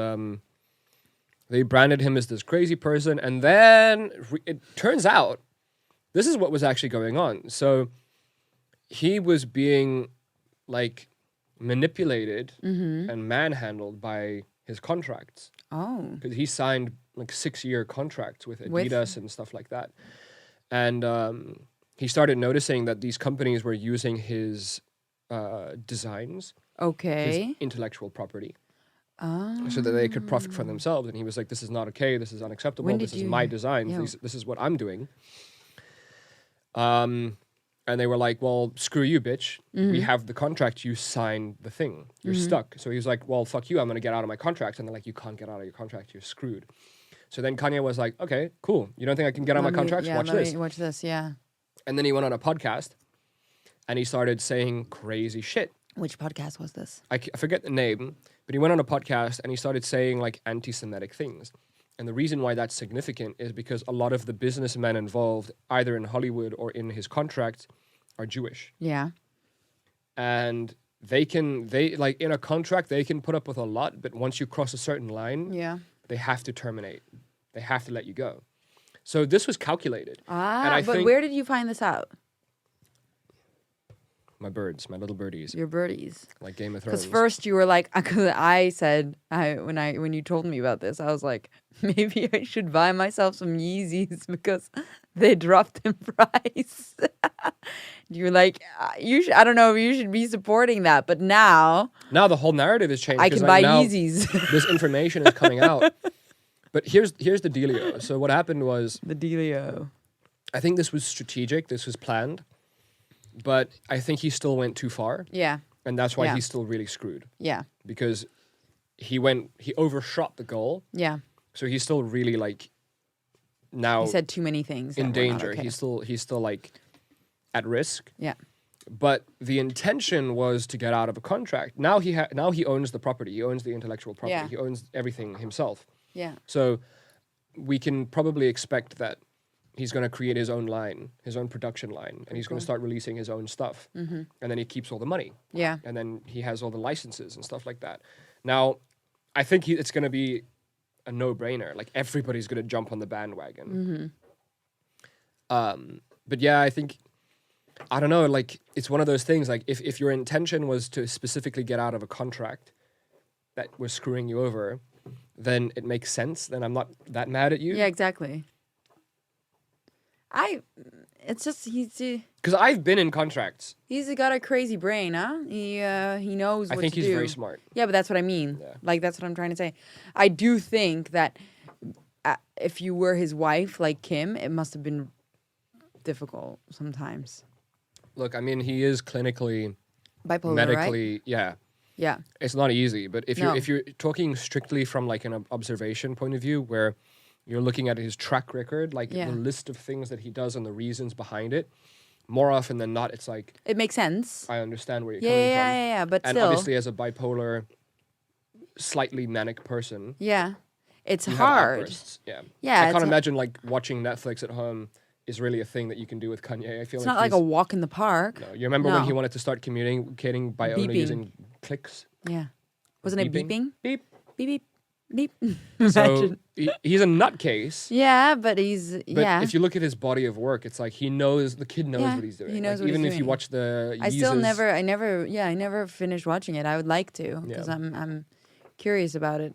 they branded him as this crazy person, and then it turns out this is what was actually going on. So he was being like manipulated and manhandled by his contracts Oh. because he signed like 6-year contracts with With- Adidas and stuff like that, and he started noticing that these companies were using his designs, his Okay. intellectual property, Oh. so that they could profit from themselves. And he was like, "This is not okay. This is unacceptable. When This did is you- my design. yeah. This is what I'm doing." And they were like, "Well, screw you, bitch. We have the contract. You signed the thing. You're stuck." So he was like, "Well, fuck you. I'm gonna get out of my contract." And they're like, "You can't get out of your contract. You're screwed." So then Kanye was like, "Okay, cool. You don't think I can get out of my contract? Yeah, Watch let this." me watch this. Yeah. And then he went on a podcast, and he started saying crazy shit. Which podcast was this? I forget the name, but he went on a podcast and he started saying like anti-Semitic things. And the reason why that's significant is because a lot of the businessmen involved, either in Hollywood or in his contract, are Jewish. Yeah. And they like in a contract, they can put up with a lot, but once you cross a certain line, Yeah. they have to terminate. They have to let you go. So this was calculated. Ah, I but think- where did you find this out? My birds, my little birdies, Your birdies. like Game of Thrones. Because first you were like, I said when you told me about this, I was like, maybe I should buy myself some Yeezys because they dropped in price. You're like, I don't know if you should be supporting that, but now the whole narrative has changed. I can like, buy now Yeezys. This information is coming out. But here's the dealio. So what happened was, The dealio. I think this was strategic. This was planned. But I think he still went too far. Yeah. And that's why Yeah. he's still really screwed. Yeah. Because he overshot the goal. Yeah. So he's still really like now He said too many things. in that were not danger. okay. He's still like at risk. Yeah. But the intention was to get out of a contract. Now he owns the property. He owns the intellectual property. Yeah. He owns everything himself. Yeah. So we can probably expect that he's going to create his own line, his own production line, and he's going to start releasing his own stuff. And then he keeps all the money. Yeah. And then he has all the licenses and stuff like that. Now, I think it's going to be a no-brainer. Like, everybody's going to jump on the bandwagon. But yeah, I think, I don't know, like, it's one of those things, like, if your intention was to specifically get out of a contract that was screwing you over, then it makes sense. Then I'm not that mad at you. Yeah, exactly. It's just Because I've been in contracts. he's got a crazy brain, huh? He knows what I think to he's do. very smart. Yeah, but that's what I mean. Yeah. Like, that's what I'm trying to say. I do think that if you were his wife, like Kim, it must have been difficult sometimes. Look, I mean, he is clinically, Bipolar, medically, right? yeah. Yeah. It's not easy, but if No. you're talking strictly from like an observation point of view, where you're looking at his track record, like Yeah. the list of things that he does and the reasons behind it, more often than not, it's like, It makes sense. I understand where you're Yeah, coming yeah, from. yeah, yeah, but And still. obviously, as a bipolar, slightly manic person, Yeah. It's you have hard. outbursts. Yeah. Yeah, I it's can't a- imagine like watching Netflix at home is really a thing that you can do with Kanye. I feel It's like not like a he's- walk in the park. No, you remember when No. he wanted to start communicating by only Beeping. using clicks? Yeah. Wasn't it beeping? Beep. Beep, beep, beep. So Imagine. he's a nutcase. Yeah, but he's, But yeah. if you look at his body of work, it's like the kid knows Yeah, what he's doing. he knows Like, what even he's if you doing. watch the I still Yeezus, I never finished watching it. I would like to because Yeah. I'm curious about it.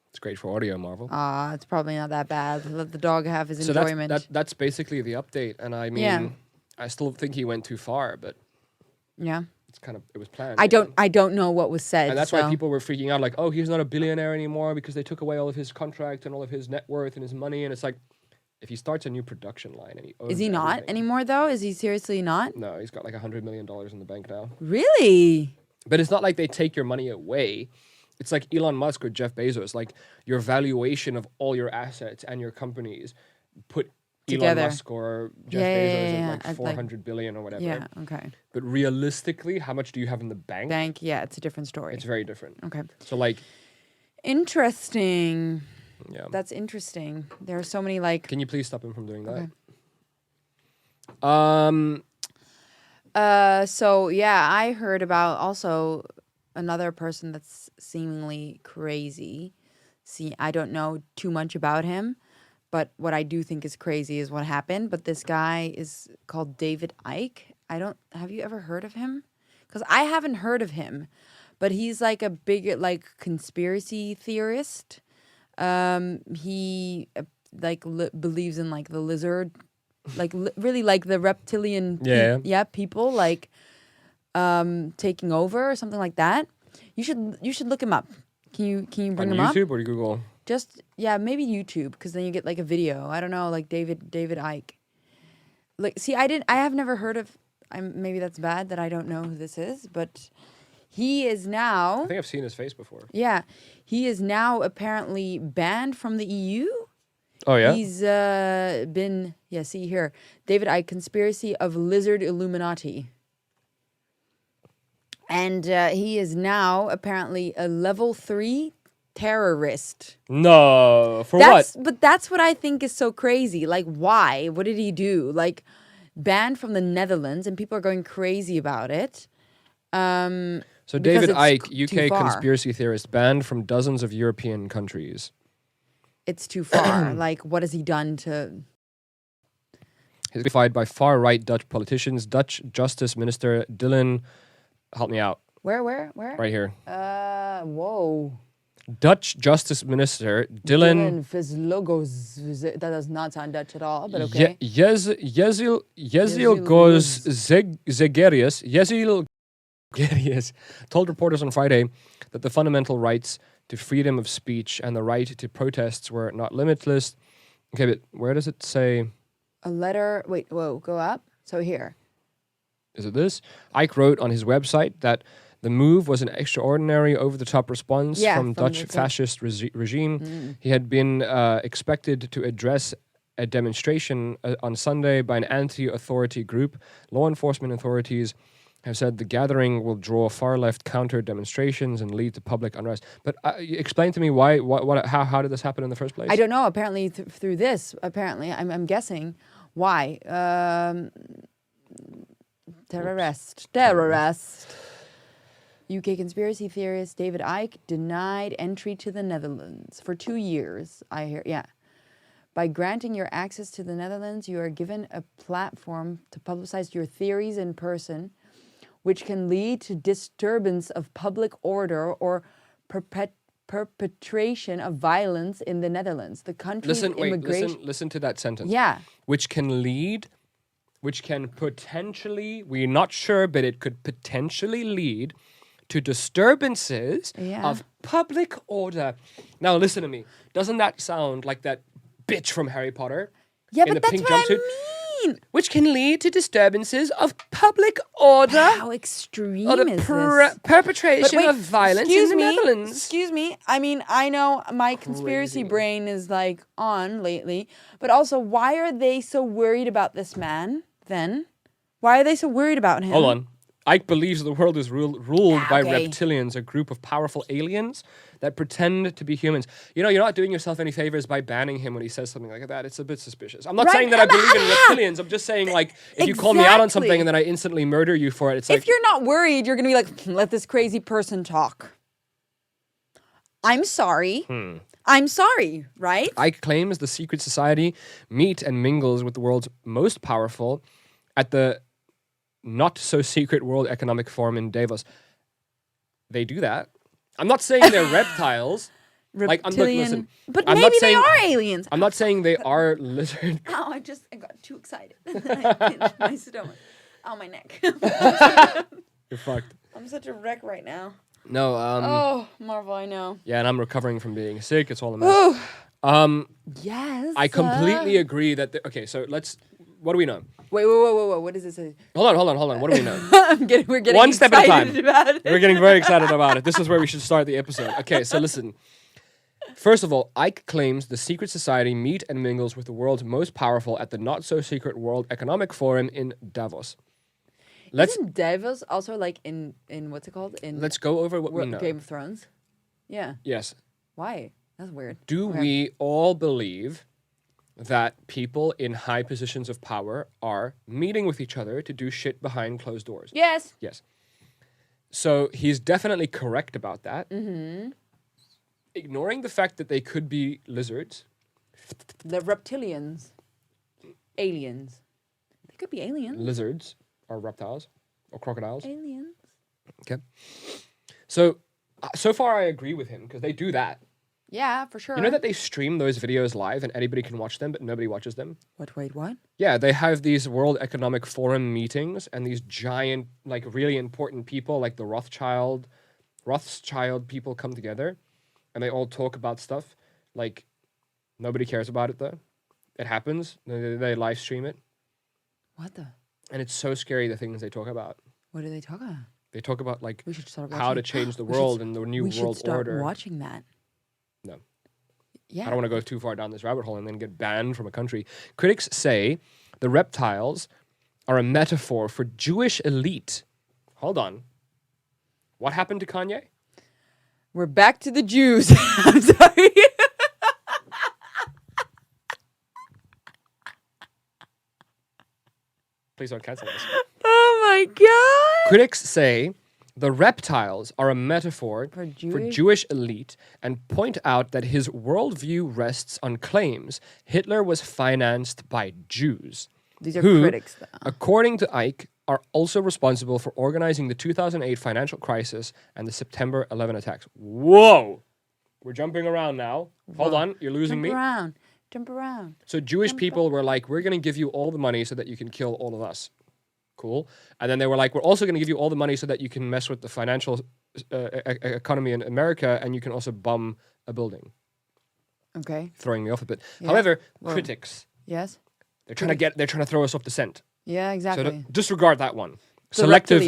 it's great for audio, Marvel. It's probably not that bad. Let the dog have his So enjoyment. that's basically the update. And I mean, Yeah. I still think he went too far, but yeah. it was planned. I you know? don't know what was said. And that's why so- people were freaking out, like, oh, he's not a billionaire anymore because they took away all of his contract and all of his net worth and his money. And it's like, if he starts a new production line and he owns Is he not everything- anymore though? Is he seriously not? No, he's got like $100 million in the bank now. Really? But it's not like they take your money away. It's like Elon Musk or Jeff Bezos. Like, your valuation of all your assets and your companies put Together. Elon Musk or Jeff Yeah, Bezos yeah, at yeah, like at, 400 billion or whatever. Yeah. Okay. But realistically, how much do you have in the bank? Bank. Yeah, it's a different story. It's very different. Okay. So like, Interesting. yeah. That's interesting. There are so many like. Can you please stop him from doing that? Okay. So yeah, I heard about also another person that's seemingly crazy. See, I don't know too much about him, but what I do think is crazy is what happened. But this guy is called David Icke. Have you ever heard of him? Because I haven't heard of him, but he's like a big like conspiracy theorist. He believes in like the lizard, like really like the reptilian people like taking over or something like that. You should look him up. Can you bring On him up? YouTube or Google? Just maybe YouTube because then you get like a video. I don't know, like David Icke. Like, see, I have never heard of. Maybe that's bad that I don't know who this is, but he is now. I think I've seen his face before. Yeah, he is now apparently banned from the EU. Oh yeah. He's been see here, David Icke, conspiracy of lizard Illuminati. And he is now apparently a level 3 terrorist. No, what? But that's what I think is so crazy. Like, why? What did he do? Like, banned from the Netherlands, and people are going crazy about it. So because David it's Icke, too UK far. conspiracy theorist, banned from dozens of European countries. It's too far. Like, what has he done to? He's defied by far-right Dutch politicians. Dutch Justice Minister Dylan, help me out, Where? right here. Whoa. Dutch Justice Minister Dylan Vizlogos. That does not sound Dutch at all, but okay. Yezil Zegerius told reporters on Friday that the fundamental rights to freedom of speech and the right to protests were not limitless. Okay, but where does it say? A letter. Wait, whoa, go up. So here. Is it this? Icke wrote on his website that the move was an extraordinary, over-the-top response from Dutch fascist regime. He had been expected to address a demonstration on Sunday by an anti-authority group. Law enforcement authorities have said the gathering will draw far-left counter-demonstrations and lead to public unrest. But explain to me how did this happen in the first place? I don't know. Apparently through this, I'm guessing why. Terrorist. UK conspiracy theorist David Icke denied entry to the Netherlands for 2 years. I hear, yeah. By granting your access to the Netherlands, you are given a platform to publicize your theories in person, which can lead to disturbance of public order or perpetration of violence in the Netherlands. The country's immigration... Listen to that sentence. Yeah. Which can potentially, we're not sure, but it could potentially lead to disturbances of public order. Now listen to me. Doesn't that sound like that bitch from Harry Potter? Yeah, in but the that's pink what jumpsuit? I mean. Which can lead to disturbances of public order. How extreme or the is this? perpetration of violence in the Netherlands. Excuse me. I mean, I know my conspiracy brain is like on lately, but also, why are they so worried about this man then? Why are they so worried about him? Hold on. Icke believes the world is ruled by reptilians, a group of powerful aliens that pretend to be humans. You know, you're not doing yourself any favors by banning him when he says something like that. It's a bit suspicious. I'm not saying that I believe in reptilians. I'm just saying, like, if you call me out on something and then I instantly murder you for it, it's like... If you're not worried, you're going to be like, let this crazy person talk. I'm sorry. I'm sorry, right? Icke claims the secret society meet and mingles with the world's most powerful at the not-so-secret World Economic Forum in Davos. They do that. I'm not saying they're reptiles. Reptilian. But maybe they are aliens. I'm not saying they are lizard. Oh, I got too excited. I pinched my stomach. Oh, my neck. You're fucked. I'm such a wreck right now. No, oh, Marvel, I know. Yeah, and I'm recovering from being sick. It's all a mess. Yes. I completely agree that... Okay, so let's... What do we know? Wait, what does this say? Hold on. What do we know? We're getting one step at a time. About We're getting very excited about it. This is where we should start the episode. Okay, so listen. First of all, Icke claims the secret society meet and mingles with the world's most powerful at the not-so-secret World Economic Forum in Davos. Isn't Davos also like in what's it called? Let's go over what we know. Game of Thrones? Yeah. Yes. Why? That's weird. Do we all believe that people in high positions of power are meeting with each other to do shit behind closed doors? Yes. Yes. So he's definitely correct about that. Mm-hmm. Ignoring the fact that they could be lizards. The reptilians. Aliens. They could be aliens. Lizards are reptiles or crocodiles. Aliens. Okay. So far I agree with him because they do that. Yeah, for sure. You know that they stream those videos live and anybody can watch them, but nobody watches them? What? Yeah, they have these World Economic Forum meetings and these giant, like really important people, like the Rothschild people come together and they all talk about stuff. Like, nobody cares about it though. It happens. They live stream it. What the? And it's so scary, the things they talk about. What do they talk about? They talk about, like, we should start how to change the world and the new world order. We should start watching that. No. Yeah. I don't want to go too far down this rabbit hole and then get banned from a country. Critics say the reptiles are a metaphor for Jewish elite. Hold on. What happened to Kanye? We're back to the Jews. I'm sorry. Please don't cancel this. Oh my God. Critics say the reptiles are a metaphor for Jewish elite and point out that his worldview rests on claims Hitler was financed by Jews. These are who, critics, though. According to Icke, are also responsible for organizing the 2008 financial crisis and the September 11 attacks. Whoa! We're jumping around now. Hold on, you're losing me. Jump around. So Jewish people were like, we're going to give you all the money so that you can kill all of us. Cool. And then they were like, we're also going to give you all the money so that you can mess with the financial economy in America and you can also bomb a building. Okay. Throwing me off a bit. Yeah. However, critics. Yes. They're trying to throw us off the scent. Yeah, exactly. So disregard that one. Selective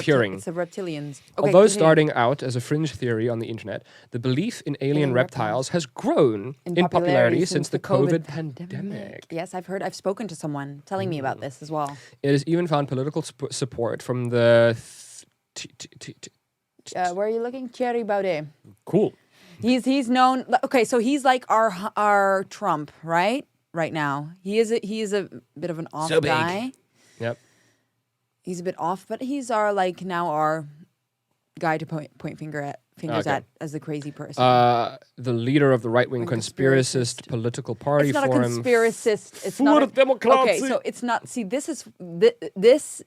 hearing. It's the reptilians. Okay, Although continue. starting out as a fringe theory on the internet, the belief in alien reptiles has grown in popularity since the COVID pandemic. Yes, I've spoken to someone telling me about this as well. It has even found political support from the... Where are you looking? Thierry Baudet. Cool. He's known... Okay, so he's like our Trump, right? Right now. He is a bit of an off guy. Yep. He's a bit off, but he's our guy to point fingers at as the crazy person. The leader of the right-wing conspiracist political party it's not forum. A conspiracist. It's not a democracy. Okay, so it's not. See, this is this.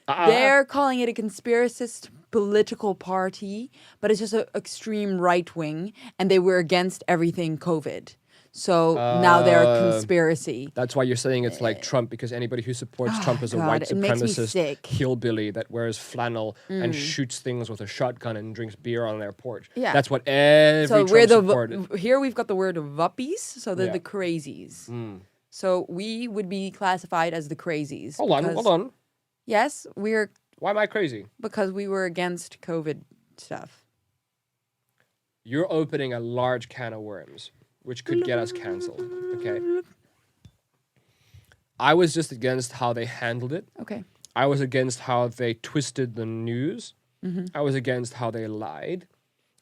They're calling it a conspiracist political party, but it's just an extreme right wing, and they were against everything COVID. So now they're a conspiracy. That's why you're saying it's like Trump, because anybody who supports Trump is a white supremacist hillbilly that wears flannel and shoots things with a shotgun and drinks beer on their porch. Yeah. That's what every Trump supported. Here we've got the word vuppies, so they're the crazies. So we would be classified as the crazies. Hold on. Yes, we're... Why am I crazy? Because we were against COVID stuff. You're opening a large can of worms, which could get us cancelled, okay? I was just against how they handled it. Okay. I was against how they twisted the news. I was against how they lied.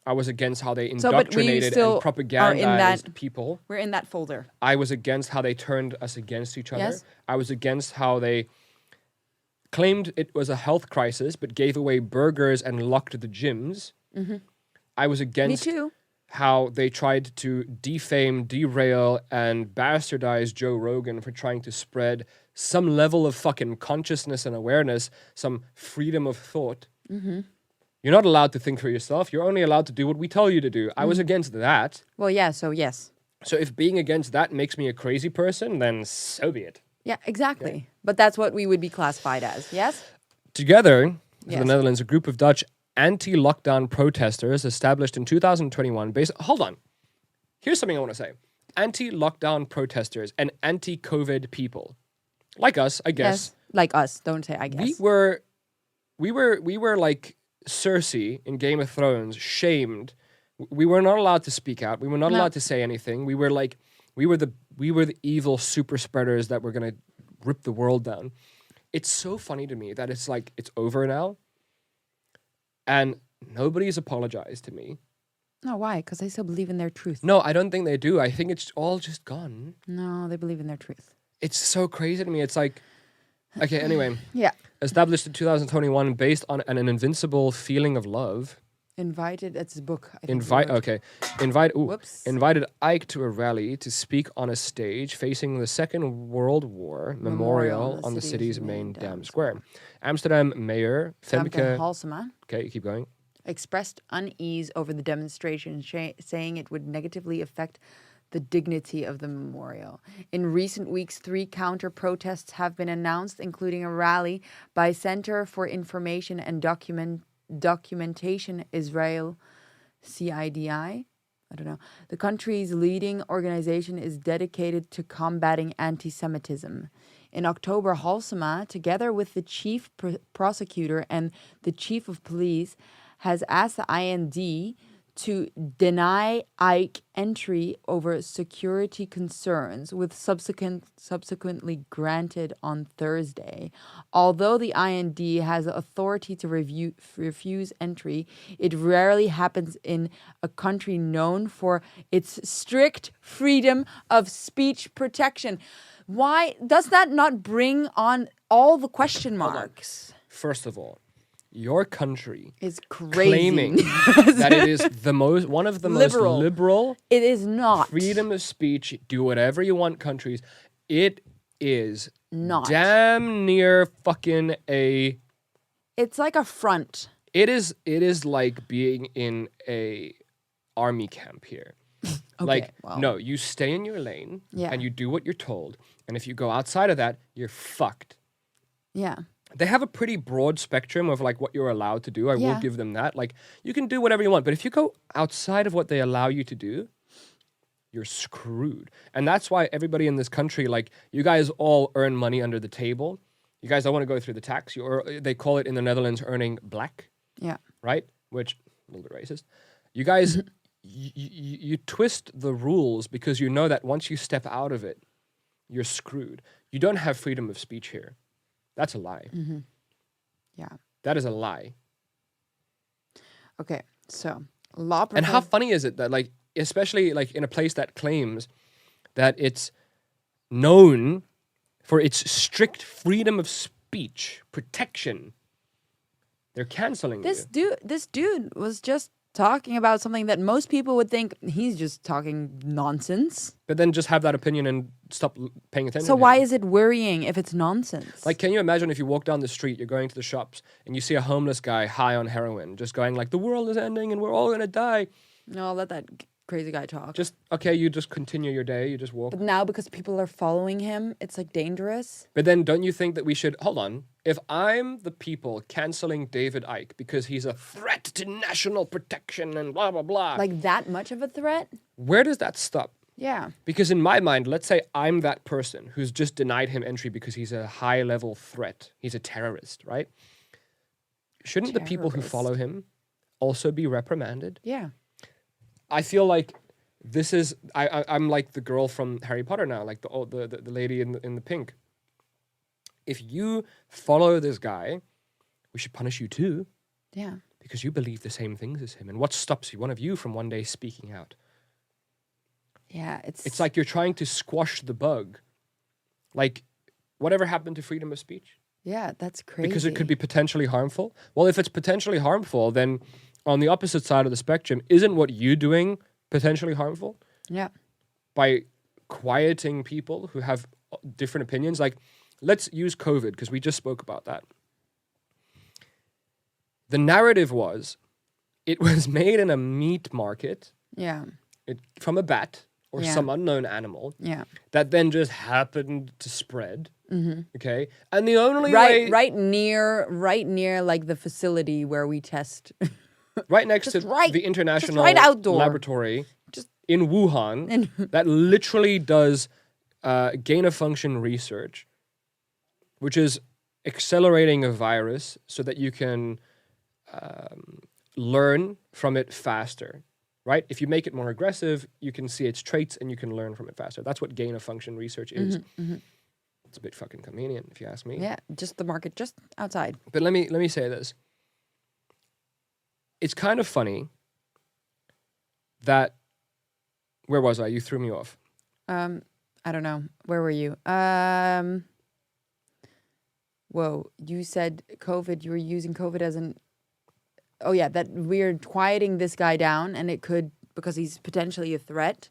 I was against how they indoctrinated and propagandized people. We're in that folder. I was against how they turned us against each other. Yes. I was against how they claimed it was a health crisis, but gave away burgers and locked the gyms. I was against... Me too. How they tried to defame, derail, and bastardize Joe Rogan for trying to spread some level of fucking consciousness and awareness, some freedom of thought. You're not allowed to think for yourself. You're only allowed to do what we tell you to do. I was against that. Well, yeah, so yes. So if being against that makes me a crazy person, then so be it. Yeah, exactly. Okay. But that's what we would be classified as, yes? Together, for the Netherlands, a group of Dutch anti-lockdown protesters established in 2021 Hold on. Here's something I want to say. Anti-lockdown protesters and anti-COVID people. Like us, I guess. Yes, like us. Don't say I guess. We were like Cersei in Game of Thrones, shamed. We were not allowed to speak out. We were not allowed to say anything. We were the evil super spreaders that were going to rip the world down. It's so funny to me that it's like it's over now. And nobody's apologized to me. No, why? Because they still believe in their truth. No, I don't think they do. I think it's all just gone. No, they believe in their truth. It's so crazy to me. It's like, okay, anyway. Yeah. Established in 2021 based on an invincible feeling of love. Invited, it's a book. Invited Icke to a rally to speak on a stage facing the Second World War memorial on the city's main dam square. Amsterdam Mayor Femke Halsema. Okay, keep going. Expressed unease over the demonstration, saying it would negatively affect the dignity of the memorial. In recent weeks, 3 counter-protests have been announced, including a rally by Center for Information and Documentation Israel, CIDI. I don't know. The country's leading organization is dedicated to combating anti-Semitism. In October, Halsema, together with the chief prosecutor and the chief of police, has asked the IND to deny Icke entry over security concerns, with subsequently granted on Thursday. Although the IND has the authority to refuse entry, it rarely happens in a country known for its strict freedom of speech protection. Why does that not bring on all the question marks? First of all, your country is crazy. Claiming that it is one of the most liberal. It is not. Freedom of speech, do whatever you want countries. It is not. Damn near fucking a... It's like a front. It is like being in a army camp here. No, you stay in your lane and you do what you're told. And if you go outside of that, you're fucked. Yeah. They have a pretty broad spectrum of like what you're allowed to do. I will give them that. Like you can do whatever you want, but if you go outside of what they allow you to do, you're screwed. And that's why everybody in this country, like you guys all earn money under the table. You guys don't want to go through the tax. They call it in the Netherlands earning black. Yeah. Right? Which, a little bit racist. You guys, you twist the rules because you know that once you step out of it, you're screwed. You don't have freedom of speech here. That's a lie. Mm-hmm. Yeah. That is a lie. Okay, so law. And how funny is it that, like, especially like in a place that claims that it's known for its strict freedom of speech protection, they're canceling you. This dude was just talking about something that most people would think he's just talking nonsense. But then just have that opinion and stop paying attention. So why is it worrying if it's nonsense? Like, can you imagine if you walk down the street, you're going to the shops, and you see a homeless guy high on heroin, just going like, the world is ending and we're all going to die. No, let that crazy guy talk. Okay, you just continue your day, you just walk. But now because people are following him, it's like dangerous. But then don't you think that we should, hold on, if I'm the people canceling David Icke because he's a threat to national protection and blah, blah, blah. Like that much of a threat? Where does that stop? Yeah. Because in my mind, let's say I'm that person who's just denied him entry because he's a high-level threat. He's a terrorist, right? Shouldn't the people who follow him also be reprimanded? Yeah. I feel like this is I'm like the girl from Harry Potter now, like the lady in the pink. If you follow this guy, we should punish you too. Yeah. Because you believe the same things as him. And what stops you, one of you, from one day speaking out? Yeah, it's like you're trying to squash the bug. Like, whatever happened to freedom of speech? Yeah, that's crazy. Because it could be potentially harmful. Well, if it's potentially harmful, then on the opposite side of the spectrum, isn't what you're doing potentially harmful? Yeah. By quieting people who have different opinions. Like, let's use COVID, because we just spoke about that. The narrative was, it was made in a meat market. Yeah. From a bat or some unknown animal. Yeah. That then just happened to spread. Mm-hmm. Okay. And the only way... Right near like the facility where we test... Right next to the international laboratory in Wuhan that literally does gain-of-function research, which is accelerating a virus so that you can learn from it faster, right? If you make it more aggressive, you can see its traits and you can learn from it faster. That's what gain-of-function research is. Mm-hmm, mm-hmm. It's a bit fucking convenient, if you ask me. Yeah, just the market just outside. But let me say this. It's kind of funny that... Where was I? You threw me off. I don't know. Where were you? Whoa. You said COVID. You were using COVID as an... Oh, yeah. That we're quieting this guy down, and it could... Because he's potentially a threat.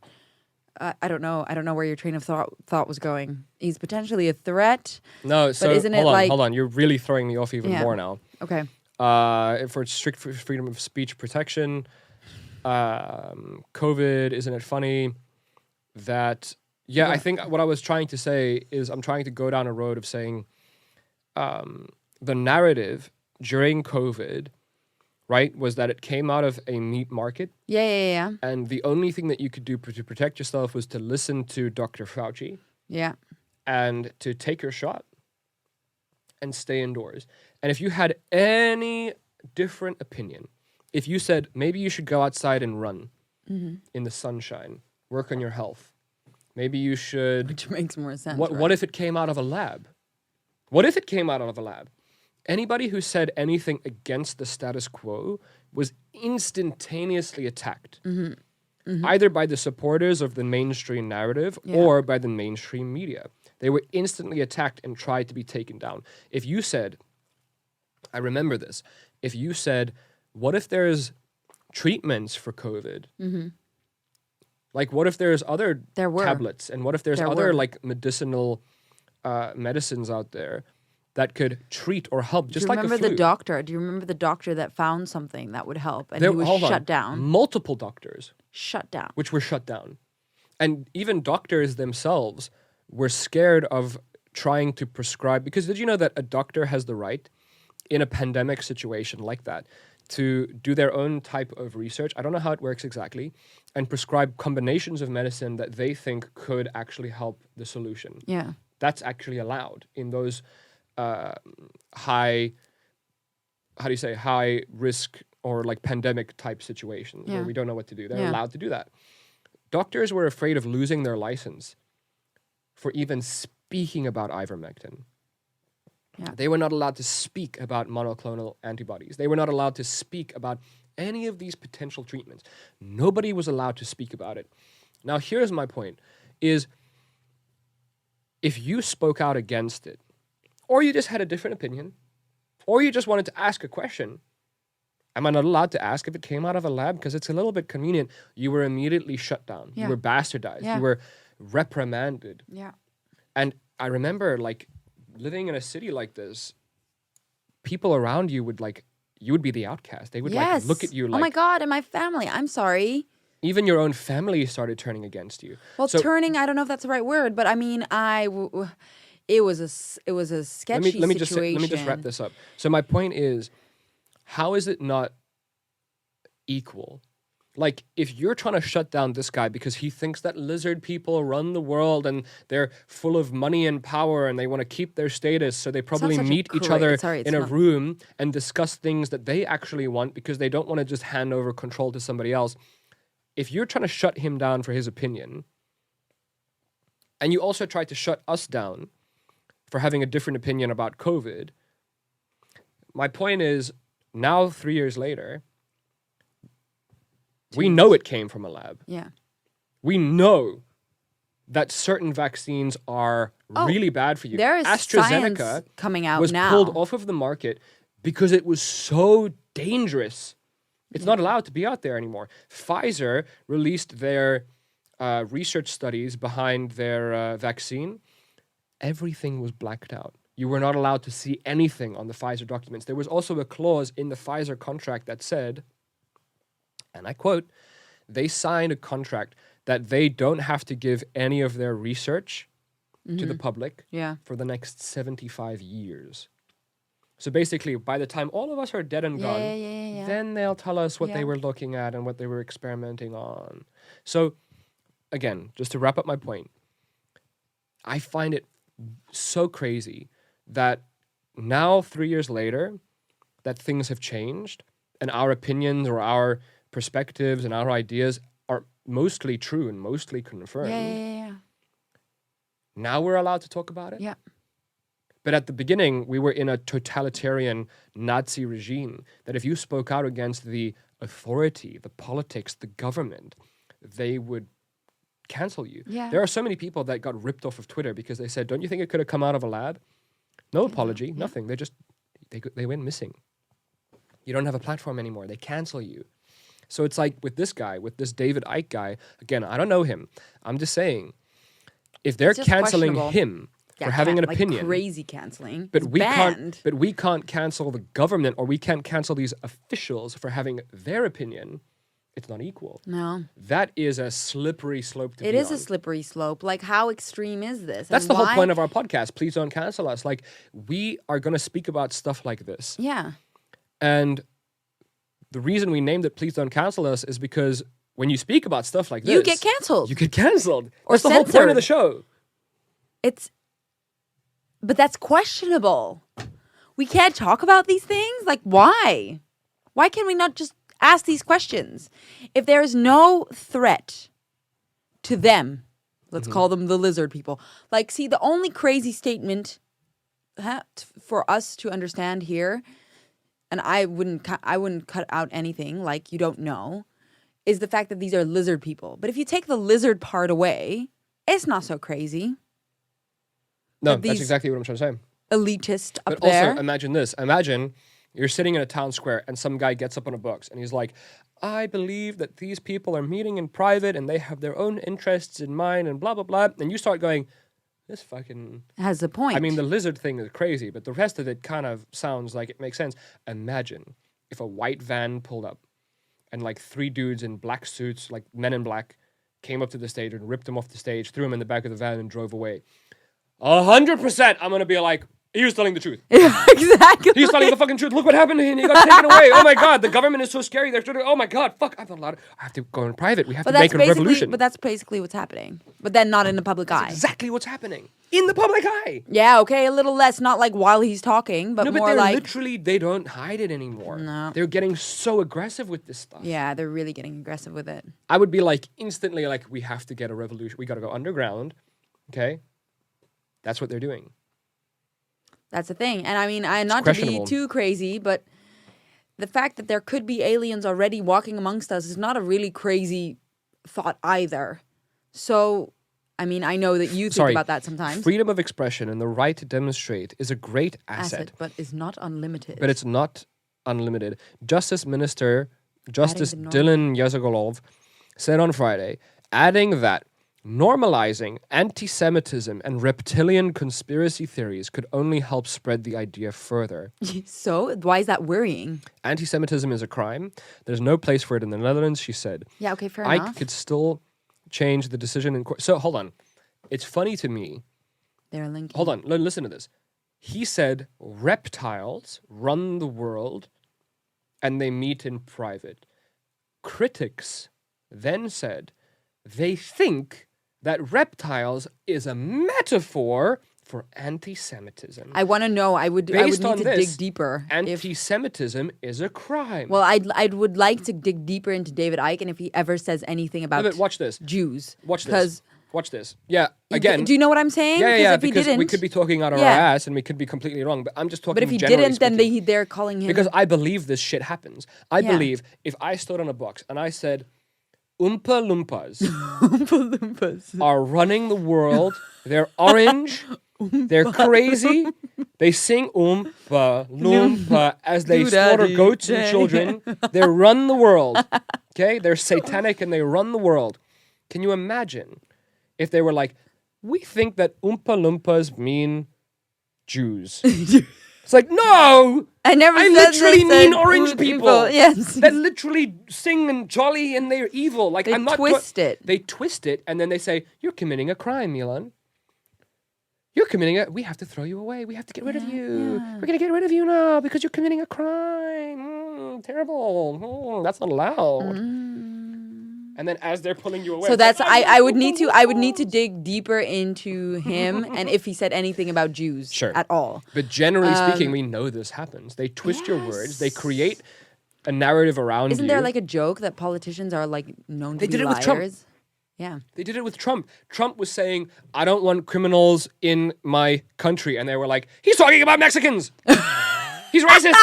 I don't know. I don't know where your train of thought was going. He's potentially a threat. No, so... But isn't it like... Hold on. You're really throwing me off even more now. Okay. For strict freedom of speech protection, COVID, isn't it funny that... Yeah, I think what I was trying to say is I'm trying to go down a road of saying the narrative during COVID, right, was that it came out of a meat market. Yeah. And the only thing that you could do to protect yourself was to listen to Dr. Fauci. Yeah. And to take your shot and stay indoors. And if you had any different opinion, if you said maybe you should go outside and run in the sunshine, work on your health, maybe you should... Which makes more sense, What if it came out of a lab? What if it came out of a lab? Anybody who said anything against the status quo was instantaneously attacked. Mm-hmm. Mm-hmm. Either by the supporters of the mainstream narrative or by the mainstream media. They were instantly attacked and tried to be taken down. If you said... I remember this. If you said, what if there's treatments for COVID? Mm-hmm. Like, what if there's other tablets? And what if there's other, like, medicinal medicines out there? that could treat or help, just Do you like a remember flu. the doctor? Do you remember the doctor that found something that would help and There- he was hold on. shut down? Multiple doctors, Shut down. which were shut down. And even doctors themselves were scared of trying to prescribe, because did you know that a doctor has the right in a pandemic situation like that to do their own type of research? I don't know how it works exactly, and prescribe combinations of medicine that they think could actually help the solution. Yeah. That's actually allowed in those high risk or like pandemic type situations where Yeah. we don't know what to do. They're Yeah. allowed to do that. Doctors were afraid of losing their license for even speaking about ivermectin. Yeah. They were not allowed to speak about monoclonal antibodies. They were not allowed to speak about any of these potential treatments. Nobody was allowed to speak about it. Now, here's my point, is if you spoke out against it, or you just had a different opinion, or you just wanted to ask a question, am I not allowed to ask if it came out of a lab? Because it's a little bit convenient. You were immediately shut down. Yeah. You were bastardized. Yeah. You were reprimanded. Yeah. And I remember, like, living in a city like this, people around you would, like, you would be the outcast. They would, like, look at you like... Oh my God, and my family. I'm sorry. Even your own family started turning against you. Well, So- turning, I don't know if that's the right word, but I mean, it was a sketchy let me situation. let me just wrap this up. So my point is, how is it not equal? Like, if you're trying to shut down this guy because he thinks that lizard people run the world and they're full of money and power and they want to keep their status, so they probably such a meet each cra- other sorry, it's in a not- room and discuss things that they actually want because they don't want to just hand over control to somebody else. If you're trying to shut him down for his opinion, and you also try to shut us down for having a different opinion about COVID, my point is, now 3 years later, we know it came from a lab. Yeah. We know that certain vaccines are really bad for you. There is AstraZeneca science coming out was now. pulled off of the market because it was so dangerous. It's not allowed to be out there anymore. Pfizer released their research studies behind their vaccine. Everything was blacked out. You were not allowed to see anything on the Pfizer documents. There was also a clause in the Pfizer contract that said, and I quote, they signed a contract that they don't have to give any of their research to the public Yeah. for the next 75 years. So basically, by the time all of us are dead and gone, Yeah. then they'll tell us what they Yeah. were looking at and what they were experimenting on. So, again, just to wrap up my point, I find it so crazy that now, 3 years later, that things have changed and our opinions or our perspectives and our ideas are mostly true and mostly confirmed. Yeah. Now we're allowed to talk about it? Yeah. But at the beginning, we were in a totalitarian Nazi regime that if you spoke out against the authority, the politics, the government, they would cancel you. Yeah. There are so many people that got ripped off of Twitter because they said, don't you think it could have come out of a lab? No apology, nothing. They went missing. You don't have a platform anymore. They cancel you. So it's like with this guy, with this David Icke guy, again, I don't know him. I'm just saying, if they're It's just canceling questionable. him for having an like opinion, crazy canceling. but It's we banned. can't cancel the government, or we can't cancel these officials for having their opinion. It's not equal. No. That is a slippery slope to It be is on. a slippery slope. Like, how extreme is this? That's And the whole why- point of our podcast. Please don't cancel us. Like, we are going to speak about stuff like this. Yeah. And the reason we named it Please Don't Cancel Us is because when you speak about stuff like this, You get canceled. You get canceled. Or That's the whole point censored. of the show. But that's questionable. We can't talk about these things? Like, why? Why can we not just ask these questions? If there is no threat to them, let's call them the lizard people. Like, see, the only crazy statement for us to understand here, and I wouldn't cut out anything, like, you don't know, is the fact that these are lizard people. But if you take the lizard part away, it's not so crazy. No, But that's these- exactly what I'm trying to say. Elitist up But there. also, imagine this. Imagine you're sitting in a town square and some guy gets up on a box and he's like, I believe that these people are meeting in private and they have their own interests in mind and blah, blah, blah. And you start going, this fucking has a point. I mean, the lizard thing is crazy, but the rest of it kind of sounds like it makes sense. Imagine if a white van pulled up and like 3 dudes in black suits, like men in black, came up to the stage and ripped him off the stage, threw him in the back of the van and drove away. 100% I'm going to be like, he was telling the truth. Yeah, exactly. He's telling the fucking truth. Look what happened to him. He got taken away. Oh my God, the government is so scary. They're trying to, oh my God, fuck. I'm not allowed. I have to go in private. We have to make a revolution. But that's basically what's happening. But then not in the public eye. Exactly what's happening in the public eye. Yeah, okay, a little less. Not like while he's talking, but No, but more they're like literally, they don't hide it anymore. No. They're getting so aggressive with this stuff. yeah, they're really getting aggressive with it. I would be like instantly like, we have to get a revolution. We got to go underground. Okay. That's what they're doing. That's the thing. And I mean, I not to be too crazy, but the fact that there could be aliens already walking amongst us is not a really crazy thought either. So, I mean, I know that you think about that sometimes. Freedom of expression and the right to demonstrate is a great asset. But is not unlimited. But it's not unlimited. Justice Dylan Yazagolov said on Friday, adding that normalizing anti-Semitism and reptilian conspiracy theories could only help spread the idea further. So, why is that worrying? Anti-Semitism is a crime. There's no place for it in the Netherlands, she said. Yeah, okay, fair enough. Icke could still change the decision in court. So, hold on. It's funny to me. They're linking. Hold on, listen to this. He said reptiles run the world and they meet in private. Critics then said they think that reptiles is a metaphor for anti-Semitism. I want to know. I would need to dig deeper. Anti-Semitism is a crime. Well, I would like to dig deeper into David Icke and if he ever says anything about watch this. Jews. Watch this. Watch this. Yeah, again. Do you know what I'm saying? Yeah, if he because didn't, we could be talking out of our ass and we could be completely wrong, but I'm just talking But if he generally didn't, then speaking. they're calling him... Because I believe this shit happens. I believe if I stood on a box and I said, Oompa Loompas are running the world. They're orange. They're crazy. They sing Oompa Loompa as they slaughter goats and children. They run the world. Okay? They're satanic and they run the world. Can you imagine if they were like, we think that Oompa Loompas mean Jews? It's like, no! I literally mean orange people. Yes. That literally sing and jolly and they're evil. Like, they twist it. They twist it and then they say, you're committing a crime, Milan. You're committing a... We have to throw you away. We have to get rid of you. Yeah. We're going to get rid of you now because you're committing a crime. Terrible. That's not allowed. And then as they're pulling you away... So that's... I would need to dig deeper into him and if he said anything about Jews at all. But generally speaking, we know this happens. They twist your words. They create a narrative around you. Isn't there like a joke that politicians are like known to be liars? They did it with Trump. Yeah. They did it with Trump. Trump was saying, I don't want criminals in my country. And they were like, he's talking about Mexicans. He's racist.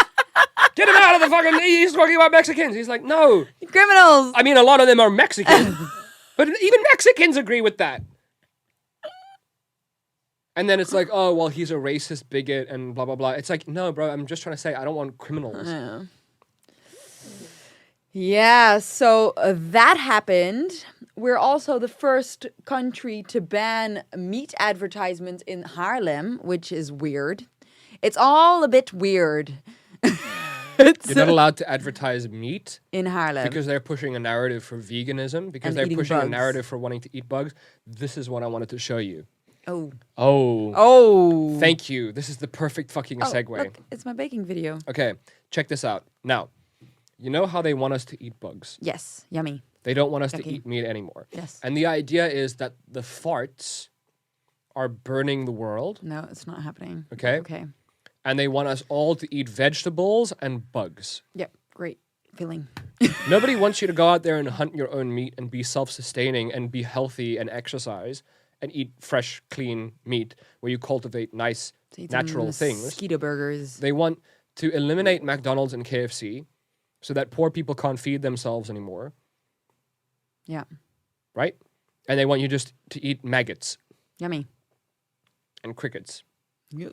Get him out of the fucking... He's talking about Mexicans. He's like, no. Criminals. I mean, a lot of them are Mexican. But even Mexicans agree with that. And then it's like, oh, well, he's a racist bigot and blah, blah, blah. It's like, no, bro, I'm just trying to say I don't want criminals. Yeah, so that happened. We're also the first country to ban meat advertisements in Haarlem, which is weird. It's all a bit weird. You're not allowed to advertise meat in Haarlem because they're pushing a narrative for veganism, because they're pushing a narrative for wanting to eat bugs. This is what I wanted to show you. Oh. Thank you. This is the perfect fucking segue. Look, it's my baking video. Okay, check this out. Now, you know how they want us to eat bugs? Yes, yummy. They don't want us to eat meat anymore. Yes. And the idea is that the farts are burning the world. No, it's not happening. Okay. And they want us all to eat vegetables and bugs. Yep, great feeling. Nobody wants you to go out there and hunt your own meat and be self-sustaining and be healthy and exercise and eat fresh, clean meat where you cultivate nice, natural things. Mosquito burgers. They want to eliminate McDonald's and KFC so that poor people can't feed themselves anymore. Yeah. Right? And they want you just to eat maggots. Yummy. And crickets. Yeah.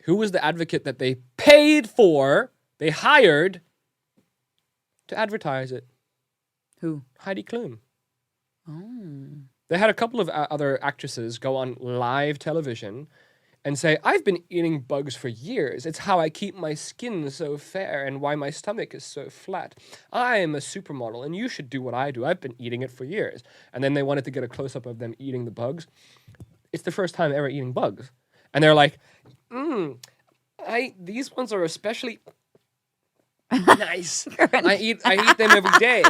Who was the advocate that they paid for, they hired to advertise it? Who? Heidi Klum. Oh. They had a couple of other actresses go on live television and say, I've been eating bugs for years. It's how I keep my skin so fair and why my stomach is so flat. I am a supermodel and you should do what I do. I've been eating it for years. And then they wanted to get a close-up of them eating the bugs. It's the first time ever eating bugs. And they're like, these ones are especially nice. I eat them every day.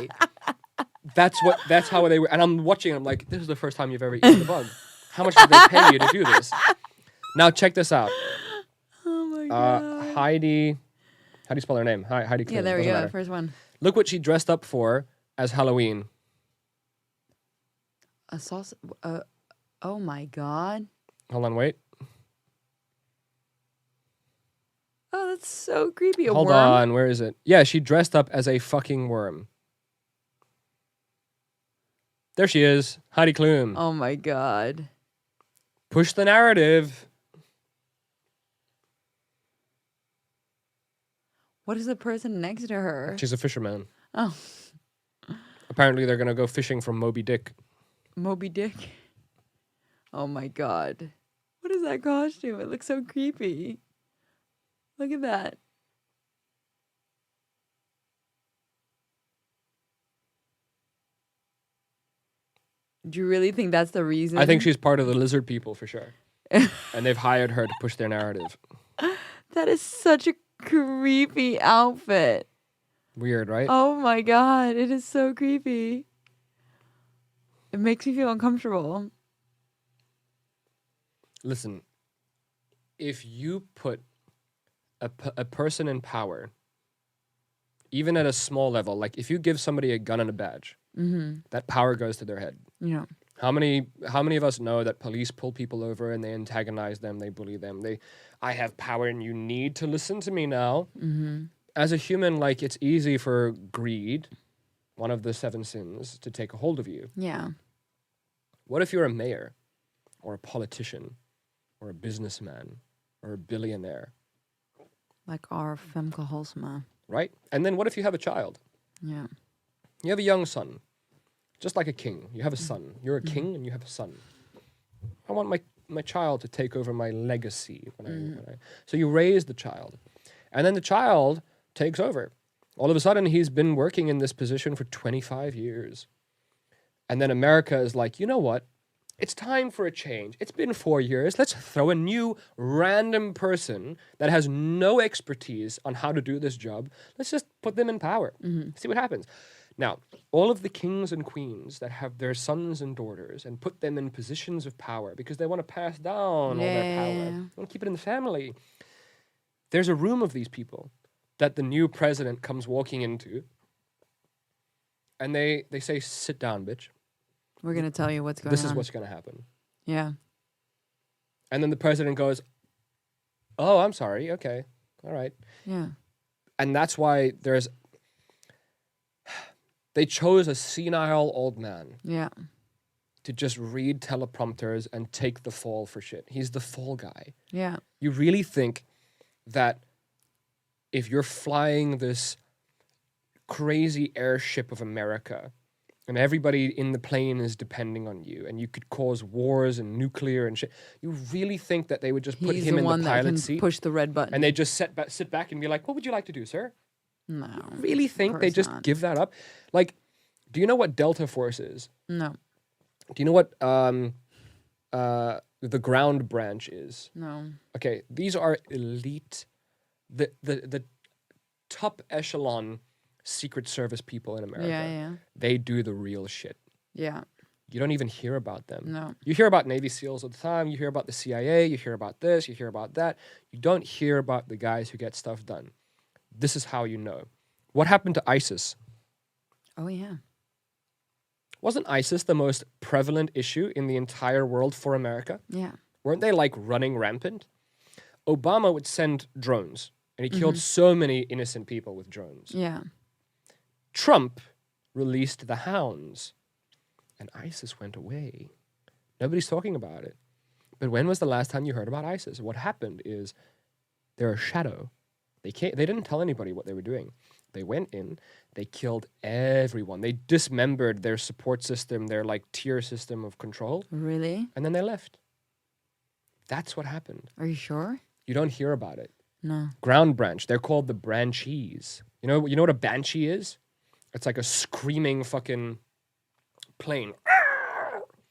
That's how they were. And I'm watching, I'm like, this is the first time you've ever eaten a bug. How much did they pay you to do this? Now check this out. Oh my god. Heidi, how do you spell her name? Heidi Klum. Yeah, there we Doesn't go. matter. First one. Look what she dressed up for as Halloween. A sauce. Oh my god. Hold on, wait. Oh, that's so creepy. A Hold worm? on, where is it? Yeah, she dressed up as a fucking worm. There she is, Heidi Klum. Oh my god. Push the narrative. What is the person next to her? She's a fisherman. Oh. Apparently they're going to go fishing from Moby Dick. Moby Dick. Oh my god. What is that costume? It looks so creepy. Look at that. Do you really think that's the reason? I think she's part of the lizard people for sure. And they've hired her to push their narrative. That is such a creepy outfit. Weird, right? Oh my god, it is so creepy. It makes me feel uncomfortable. Listen, if you put a person in power, even at a small level, like if you give somebody a gun and a badge, that power goes to their head. Yeah. How many of us know that police pull people over and they antagonize them, they bully them, I have power and you need to listen to me now. As a human, like, it's easy for greed, one of the 7 sins, to take a hold of you. Yeah. What if you're a mayor or a politician or a businessman or a billionaire? Like our Femke Halsema. Right? And then what if you have a child? Yeah. You have a young son, just like a king. You have a son. You're a king and you have a son. I want my child to take over my legacy. So you raise the child. And then the child takes over. All of a sudden, he's been working in this position for 25 years. And then America is like, you know what? It's time for a change. It's been 4 years. Let's throw a new random person that has no expertise on how to do this job. Let's just put them in power. See what happens. Now, all of the kings and queens that have their sons and daughters and put them in positions of power because they want to pass down all their power. They want to keep it in the family. There's a room of these people that the new president comes walking into and they say, sit down, bitch. We're going to tell you what's going on. This is what's going to happen. Yeah. And then the president goes, oh, I'm sorry. Okay. All right. Yeah. And that's why they chose a senile old man. Yeah. To just read teleprompters and take the fall for shit. He's the fall guy. Yeah. You really think that if you're flying this crazy airship of America and everybody in the plane is depending on you and you could cause wars and nuclear and shit, you really think that they would just put him in the pilot seat? Push the red button. And they just sit back and be like, what would you like to do, sir? No. You really think they just give that up? Like, do you know what Delta Force is? No. Do you know what the ground branch is? No. Okay, these are elite, the top echelon Secret Service people in America. Yeah. They do the real shit. Yeah. You don't even hear about them. No. You hear about Navy SEALs all the time. You hear about the CIA. You hear about this. You hear about that. You don't hear about the guys who get stuff done. This is how you know. What happened to ISIS? Oh, yeah. Wasn't ISIS the most prevalent issue in the entire world for America? Yeah. Weren't they like running rampant? Obama would send drones, and he killed so many innocent people with drones. Yeah. Trump released the hounds, and ISIS went away. Nobody's talking about it. But when was the last time you heard about ISIS? What happened is they're a shadow. They didn't tell anybody what they were doing. They went in, they killed everyone. They dismembered their support system, their like tier system of control. Really? And then they left. That's what happened. Are you sure? You don't hear about it. No. Ground branch. They're called the Branchies. You know what a banshee is? It's like a screaming fucking plane.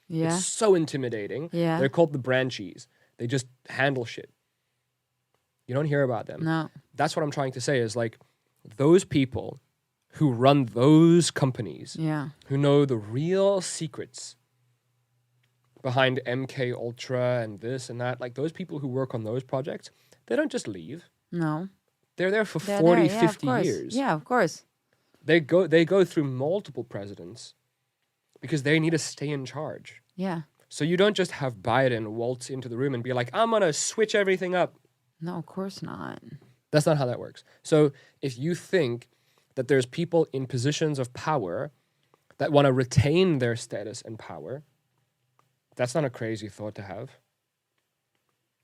Yeah. It's so intimidating. Yeah. They're called the Branchies. They just handle shit. You don't hear about them. No. That's what I'm trying to say is like those people who run those companies, Yeah. who know the real secrets behind MK Ultra and this and that, like those people who work on those projects, they don't just leave. No. They're there for They're 40, there, yeah, 50 of course. years. Yeah, of course. They go through multiple presidents because they need to stay in charge. Yeah. So you don't just have Biden waltz into the room and be like, I'm going to switch everything up. No, of course not. That's not how that works. So if you think that there's people in positions of power that want to retain their status and power, that's not a crazy thought to have.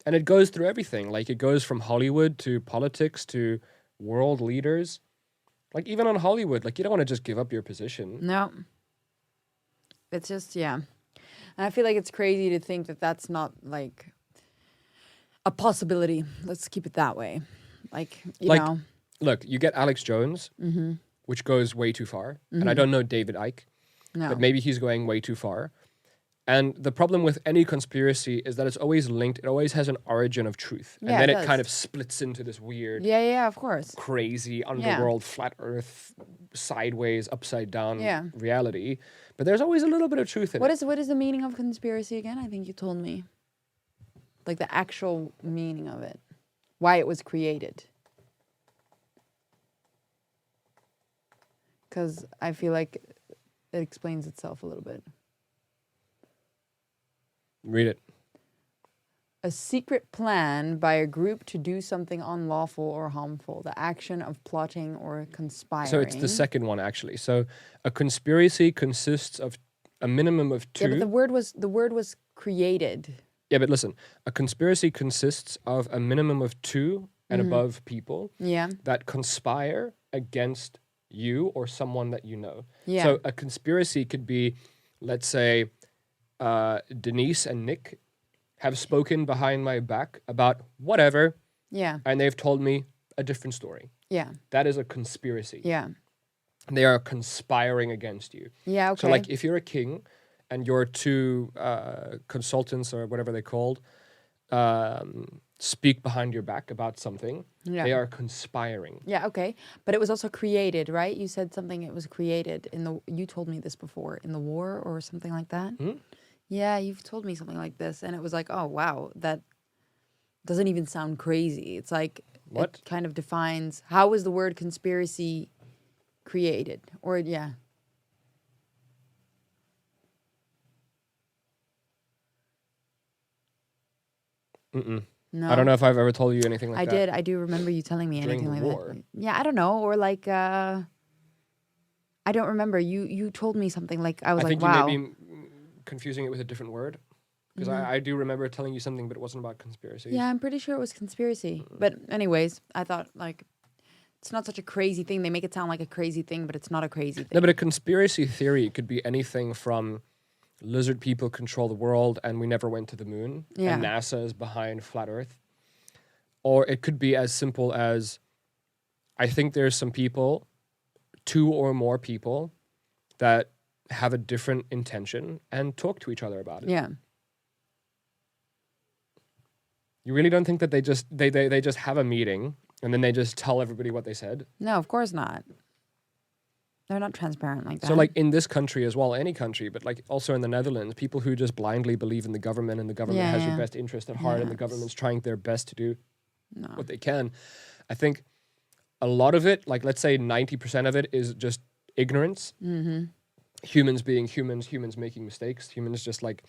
And it goes through everything. Like it goes from Hollywood to politics to world leaders. Like even on Hollywood, like you don't want to just give up your position. No. It's just, yeah. And I feel like it's crazy to think that that's not like a possibility. Let's keep it that way. Like, you Like, know. Look, you get Alex Jones, which goes way too far. And I don't know David Icke, No. but maybe he's going way too far. And the problem with any conspiracy is that it's always linked. It always has an origin of truth. Yeah, and then it it does. kind of splits into this weird, Yeah, of course. crazy underworld, flat earth, sideways, upside down Yeah. reality. But there's always a little bit of truth in What it. is the meaning of conspiracy again? I think you told me. Like the actual meaning of it. Why it was created. Because I feel like it explains itself a little bit. Read it. A secret plan by a group to do something unlawful or harmful. The action of plotting or conspiring. So it's the second one, actually. So a conspiracy consists of a minimum of two. Yeah, but the word was created. Yeah, but listen. A conspiracy consists of a minimum of two and above people Yeah. that conspire against you or someone that you know. Yeah. So a conspiracy could be, let's say, Denise and Nick have spoken behind my back about whatever, Yeah. and they've told me a different story. Yeah. That is a conspiracy. Yeah. They are conspiring against you. Yeah, okay. So, like, if you're a king and your two consultants or whatever they're called speak behind your back about something, Yeah. they are conspiring. Yeah, okay. But it was also created, right? You said something, it was created you told me this before, in the war or something like that. Yeah, you've told me something like this. And it was like, oh, wow, that doesn't even sound crazy. It's like, What? it kind of defines, how was the word conspiracy created? Or, yeah. No. I don't know if I've ever told you anything like I that. did. I do remember you telling me During anything the like war. that. Yeah, I don't know. Or like, I don't remember. You told me something like, I was I like, think wow. you may be confusing it with a different word. Because I do remember telling you something, but it wasn't about conspiracy. Yeah, I'm pretty sure it was conspiracy. But anyways, I thought like, it's not such a crazy thing. They make it sound like a crazy thing, but it's not a crazy thing. No, but a conspiracy theory could be anything from lizard people control the world and we never went to the moon. Yeah. And NASA is behind flat Earth. Or it could be as simple as, I think there's some people, two or more people, that have a different intention and talk to each other about it. Yeah. You really don't think that they just have a meeting and then they just tell everybody what they said? No, of course not. They're not transparent like that. So like in this country as well, any country, but like also in the Netherlands, people who just blindly believe in the government and the government has your best interest at heart and the government's trying their best to do what they can. I think a lot of it, like let's say 90% of it is just ignorance. Mm-hmm. Humans being humans, humans making mistakes, humans just like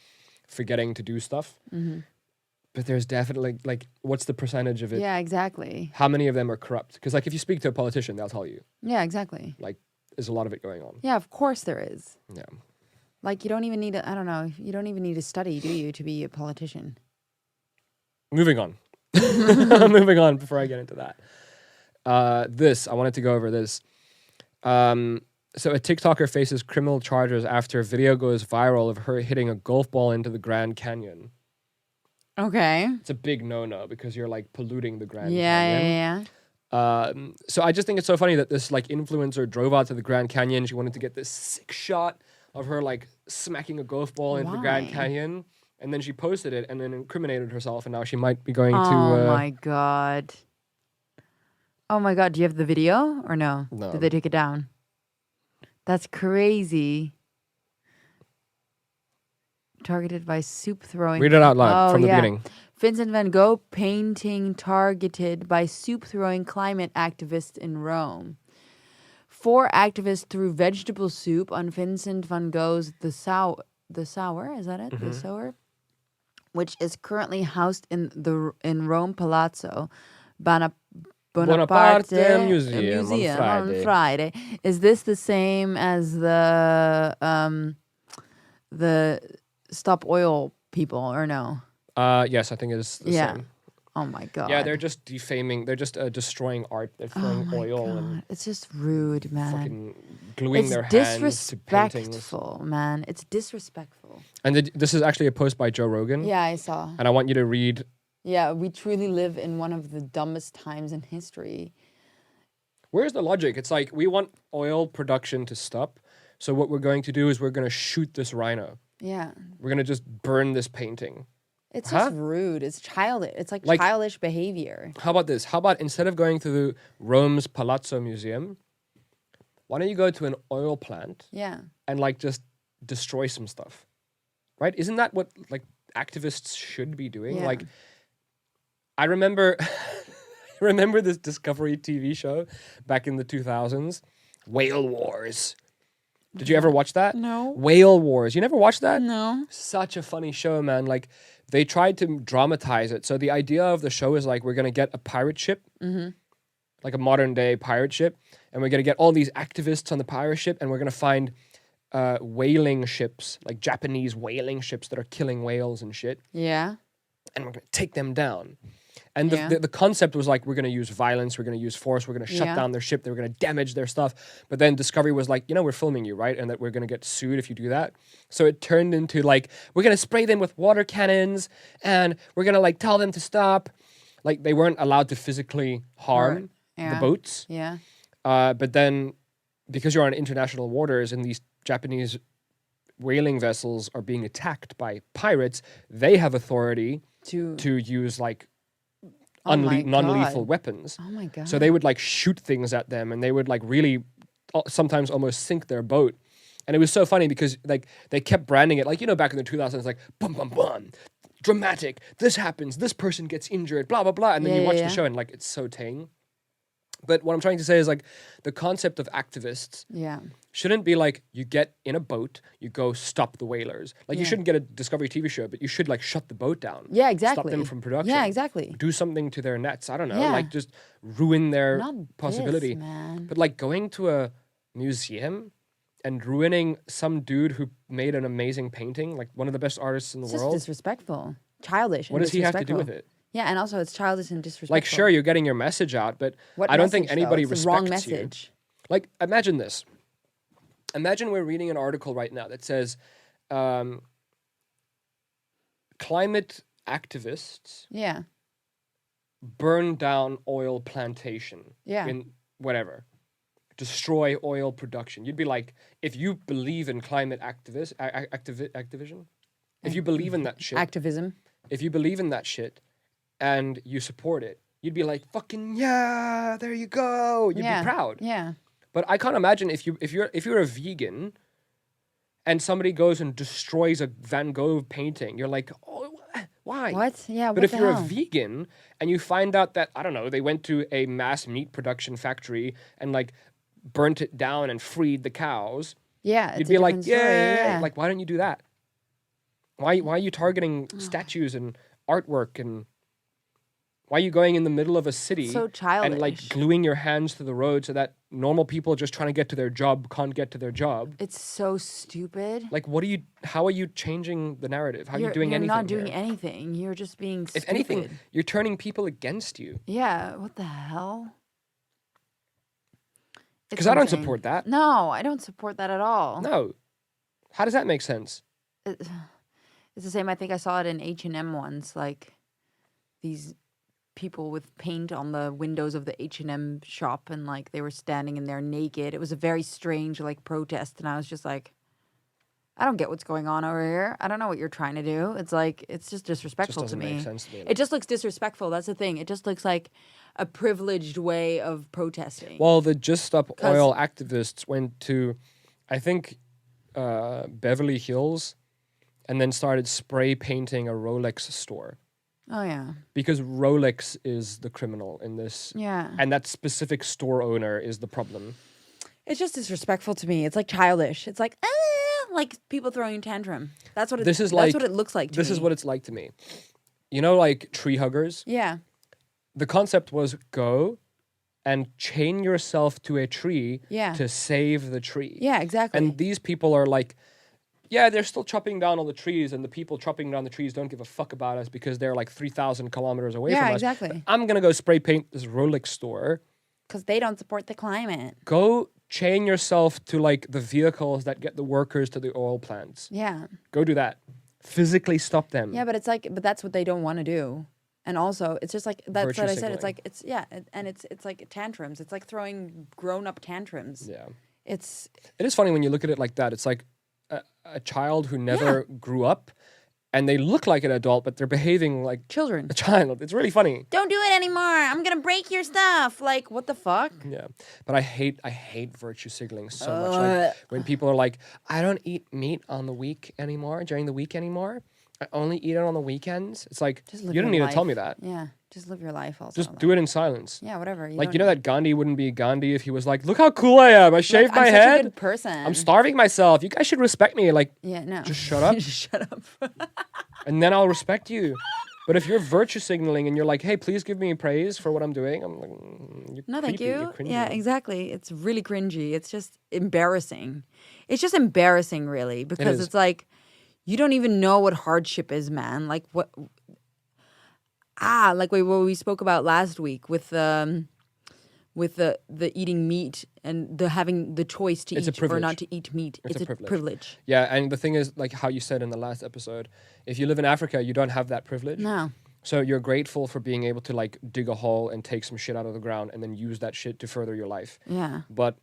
forgetting to do stuff. Mm-hmm. But there's definitely like, what's the percentage of it? Yeah, exactly. How many of them are corrupt? Because like if you speak to a politician, they'll tell you. Yeah, exactly. Like there's a lot of it going on. Yeah, of course there is. Yeah. Like you don't even need to, I don't know, you don't even need to study, do you, to be a politician? Moving on. Moving on before I get into that. I wanted to go over this. So a TikToker faces criminal charges after a video goes viral of her hitting a golf ball into the Grand Canyon. Okay. It's a big no-no because you're like polluting the Grand Yeah, Canyon. yeah, yeah. So I just think it's so funny that this like influencer drove out to the Grand Canyon. She wanted to get this sick shot of her like smacking a golf ball into the Grand Why? Canyon, and then she posted it and then incriminated herself, and now she might be going to. Oh my god. Oh my god. Do you have the video or no? No. Did they take it down? That's crazy. Targeted by soup throwing. Read it out loud from the beginning. Vincent van Gogh painting targeted by soup throwing climate activists in Rome. 4 activists threw vegetable soup on Vincent van Gogh's The Sower, is that it? The Sower? Which is currently housed in Rome Palazzo Bonaparte Museum on Friday. Is this the same as the Stop Oil people or no? Yes, I think it is the same. Oh my god. Yeah, they're just defaming. They're just destroying art. They're throwing oil and it's just rude, man. fucking gluing their hands to paintings. Disrespectful, man. It's disrespectful. And this is actually a post by Joe Rogan. Yeah, I saw. And I want you to read. Yeah, we truly live in one of the dumbest times in history. Where's the logic? It's like we want oil production to stop. So what we're going to do is we're going to shoot this rhino. Yeah. We're going to just burn this painting. It's just rude. It's childish. It's like childish behavior. How about this? How about instead of going to the Rome's Palazzo Museum, why don't you go to an oil plant? Yeah. And like just destroy some stuff. Right? Isn't that what like activists should be doing? Yeah. Like I remember remember this Discovery TV show back in the 2000s, Whale Wars. Did you ever watch that? No. Whale Wars. You never watched that? No. Such a funny show, man. Like they tried to dramatize it. So the idea of the show is like we're going to get a pirate ship, like a modern day pirate ship, and we're going to get all these activists on the pirate ship, and we're going to find whaling ships, like Japanese whaling ships that are killing whales and shit. Yeah. And we're going to take them down. And the concept was like, we're going to use violence, we're going to use force, we're going to shut down their ship, they're going to damage their stuff. But then Discovery was like, we're filming you, right? And that we're going to get sued if you do that. So it turned into like, we're going to spray them with water cannons and we're going to like tell them to stop. Like they weren't allowed to physically harm the boats. Yeah. But then because you're on international waters and these Japanese whaling vessels are being attacked by pirates, they have authority to use like non-lethal weapons. Oh my god. So they would like shoot things at them and they would like really sometimes almost sink their boat. And it was so funny because like they kept branding it like, back in the 2000s, like bum, bum, bum, dramatic, this happens, this person gets injured, blah, blah, blah. And then you watch the show and like it's so tame. But what I'm trying to say is like the concept of activists shouldn't be like you get in a boat, you go stop the whalers. Like you shouldn't get a Discovery TV show, but you should like shut the boat down. Yeah, exactly. Stop them from production. Yeah, exactly. Do something to their nets. I don't know. Like just ruin their possibility. This, man. But like going to a museum and ruining some dude who made an amazing painting, like one of the best artists in the world. It's disrespectful. Childish. What does he have to do with it? Yeah, and also it's childish and disrespectful. Like, sure, you're getting your message out, but I don't think anybody respects the wrong message. You. Like, imagine this. Imagine we're reading an article right now that says climate activists burn down oil plantation in whatever, destroy oil production. You'd be like, if you believe in climate activism, if you believe in that shit. Activism. If you believe in that shit, and you support it, you'd be like, fucking yeah, there you go. You'd be proud. Yeah. But I can't imagine if you're a vegan and somebody goes and destroys a Van Gogh painting, you're like, oh, why? What? Yeah, but if you're a vegan and you find out that, I don't know, they went to a mass meat production factory and like burnt it down and freed the cows, you'd be like, yeah, like why don't you do that? Why are you targeting statues and artwork and why are you going in the middle of a city and like gluing your hands to the road so that normal people just trying to get to their job can't get to their job? It's so stupid. Like, how are you changing the narrative? How are you doing anything? You're not doing anything. You're just being stupid. If anything, you're turning people against you. Yeah, what the hell? Because I don't support that. No, I don't support that at all. No. How does that make sense? It's the same. I think I saw it in H&M once. Like these people with paint on the windows of the H&M shop, and like they were standing in there naked. It was a very strange like protest, and I was just like, I don't get what's going on over here. I don't know what you're trying to do. It's like, it's just disrespectful Just to doesn't me. make sense to me. It just looks disrespectful. That's the thing. It just looks like a privileged way of protesting. Well, the Just Stop Oil activists went to, I think, Beverly Hills, and then started spray painting a Rolex store. Oh, yeah. Because Rolex is the criminal in this. Yeah. And that specific store owner is the problem. It's just disrespectful to me. It's like childish. It's like, like people throwing a tantrum. That's what it looks like to me. This is what it's like to me. You know, like tree huggers? Yeah. The concept was go and chain yourself to a tree to save the tree. Yeah, exactly. And these people are like, yeah, they're still chopping down all the trees, and the people chopping down the trees don't give a fuck about us because they're like 3,000 kilometers away from us. Yeah, exactly. But I'm going to go spray paint this Rolex store. Because they don't support the climate. Go chain yourself to like the vehicles that get the workers to the oil plants. Yeah. Go do that. Physically stop them. Yeah, but it's like, but that's what they don't want to do. And also, it's just like, that's Virtue what I said. signaling. It's like, it's like tantrums. It's like throwing grown-up tantrums. Yeah. It is funny when you look at it like that. It's like a child who never grew up, and they look like an adult, but they're behaving like children. a child. It's really funny. Don't do it anymore. I'm gonna break your stuff. Like, what the fuck? Yeah, but I hate virtue signaling so much. Like when people are like, I don't eat meat on the week anymore, during the week anymore. I only eat it on the weekends. It's like, you don't need to tell me that. Yeah, just live your life also. Just do it in silence. Yeah, whatever. You know that Gandhi wouldn't be Gandhi if he was like, look how cool I am. I shaved my head. I'm such a good person. I'm starving myself. You guys should respect me. Like, yeah, no. Just shut up. Just shut up. And then I'll respect you. But if you're virtue signaling and you're like, hey, please give me praise for what I'm doing, I'm like, you're no, creepy, thank you. You're cringy. Yeah, exactly. It's really cringy. It's just embarrassing. It's just embarrassing, really, because it's like, you don't even know what hardship is, man. Like what? Like what we spoke about last week with the eating meat and the having the choice to eat or not to eat meat. It's a privilege. Yeah, and the thing is, like how you said in the last episode, if you live in Africa, you don't have that privilege. No. So you're grateful for being able to like dig a hole and take some shit out of the ground and then use that shit to further your life. Yeah. But